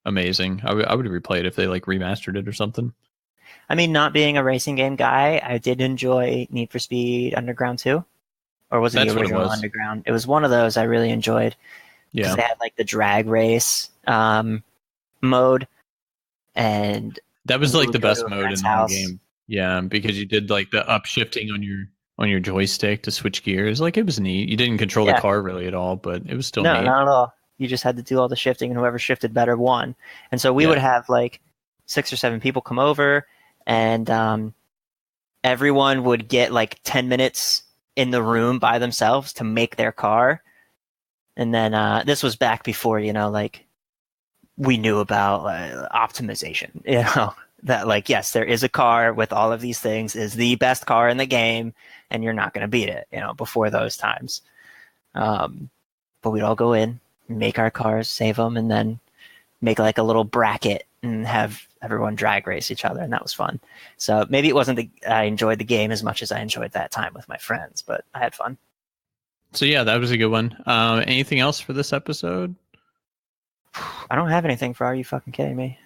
A: amazing. I would replay it if they like remastered it or something.
B: I mean, not being a racing game guy, I did enjoy Need for Speed Underground 2. Or was it the original Underground? It was one of those I really enjoyed. Yeah. Because they had like the drag race mode. And
A: that was like the best mode in the whole game. Yeah, because you did like the upshifting on your joystick to switch gears. Like, it was neat. You didn't control the car really at all, but it was still neat.
B: No, not at all. You just had to do all the shifting, and whoever shifted better won. And so we would have like 6 or 7 people come over, and everyone would get like 10 minutes in the room by themselves to make their car. And then this was back before, like we knew about optimization, that like, yes, there is a car with all of these things, is the best car in the game, and you're not going to beat it, before those times. But we'd all go in, make our cars, save them, and then make like a little bracket and have everyone drag race each other, and that was fun. So maybe it wasn't I enjoyed the game as much as I enjoyed that time with my friends, but I had fun.
A: So yeah, that was a good one. Anything else for this episode?
B: I don't have anything for Are You Fucking Kidding Me?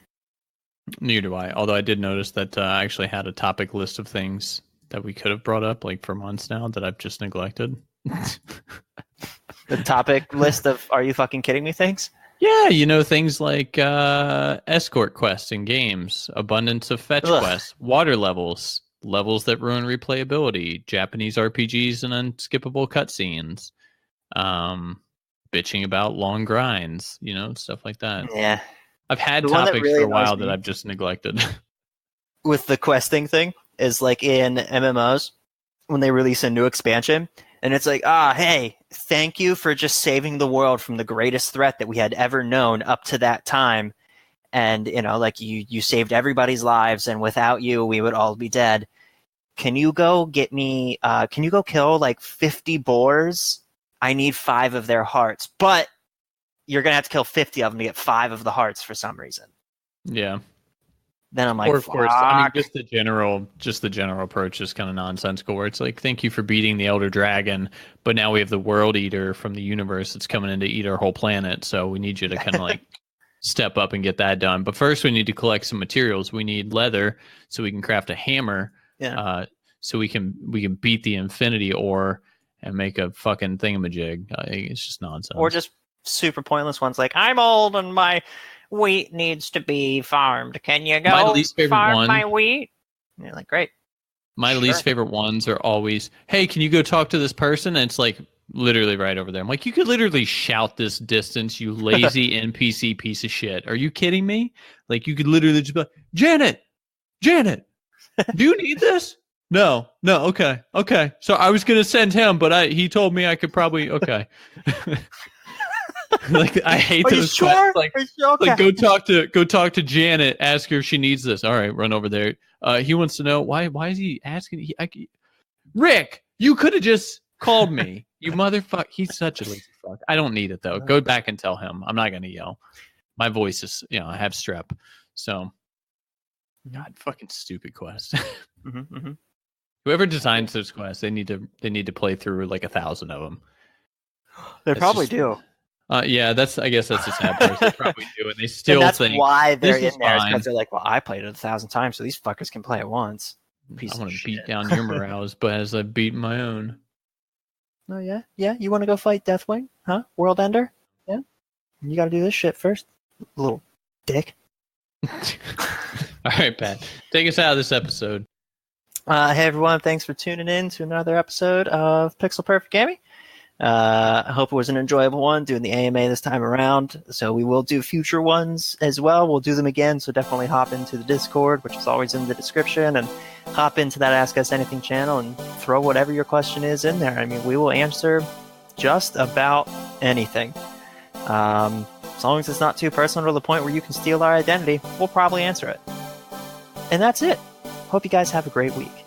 A: Neither do I. Although I did notice that I actually had a topic list of things that we could have brought up like for months now that I've just neglected.
B: The topic list of Are You Fucking Kidding Me things?
A: Yeah, things like escort quests in games, abundance of fetch quests, water levels that ruin replayability, Japanese RPGs and unskippable cutscenes, bitching about long grinds, stuff like that.
B: Yeah.
A: I've had topics really for a while that I've just neglected.
B: With the questing thing is like in MMOs, when they release a new expansion, and it's like, hey, thank you for just saving the world from the greatest threat that we had ever known up to that time. And, like you saved everybody's lives, and without you, we would all be dead. Can you go get me, can you go kill like 50 boars? I need 5 of their hearts, but you're going to have to kill 50 of them to get 5 of the hearts for some reason.
A: Yeah.
B: then I'm like,
A: Or of course, I mean,
B: fuck.
A: just the general approach is kind of nonsensical. Where it's like, thank you for beating the Elder Dragon, but now we have the World Eater from the universe that's coming in to eat our whole planet. So we need you to kind of like step up and get that done. But first, we need to collect some materials. We need leather so we can craft a hammer.
B: Yeah.
A: So we can beat the Infinity Ore and make a fucking thingamajig. It's just nonsense.
B: Or just super pointless ones like, I'm old and my wheat needs to be farmed. Can you go
A: My least favorite
B: farm
A: one-
B: my wheat? And you're like, great.
A: My
B: Sure.
A: least favorite ones are always, hey, can you go talk to this person? And it's like literally right over there. I'm like, you could literally shout this distance, you lazy NPC piece of shit. Are you kidding me? Like, you could literally just be like, Janet, do you need this? No, okay. So I was going to send him, but he told me I could probably, okay. Like, I hate
B: Are you
A: those
B: sure?
A: quests. Like,
B: Are you sure? Okay.
A: like go talk to Janet, ask her if she needs this. All right, run over there. He wants to know why is he asking? Rick, you could have just called me. You motherfucker. He's such a lazy fuck. I don't need it though. Go back and tell him. I'm not gonna yell. My voice is, I have strep. So, God, fucking stupid quest.
B: Mm-hmm.
A: Whoever designs those quests, they need to play through like 1,000 of them.
B: They
A: It's
B: probably
A: just-
B: do.
A: Yeah, I guess that's the sad part. They probably do, and they still
B: And that's
A: think
B: why they're
A: this is
B: in there,
A: fine.
B: because they're like, well, I played it 1,000 times, so these fuckers can play it once. Piece
A: I
B: of
A: want to beat
B: shit.
A: down your morals, but as I've beaten my own.
B: Oh yeah, yeah. You want to go fight Deathwing, huh? World Ender? Yeah. You got to do this shit first, little dick.
A: All right, Pat, take us out of this episode.
B: Hey everyone, thanks for tuning in to another episode of Pixel Perfect Gaming. I hope it was an enjoyable one doing the AMA this time around. So we will do future ones as well. We'll do them again. So definitely hop into the Discord, which is always in the description, and hop into that Ask Us Anything channel and throw whatever your question is in there. I mean, we will answer just about anything. As long as it's not too personal to the point where you can steal our identity, we'll probably answer it. And that's it. Hope you guys have a great week.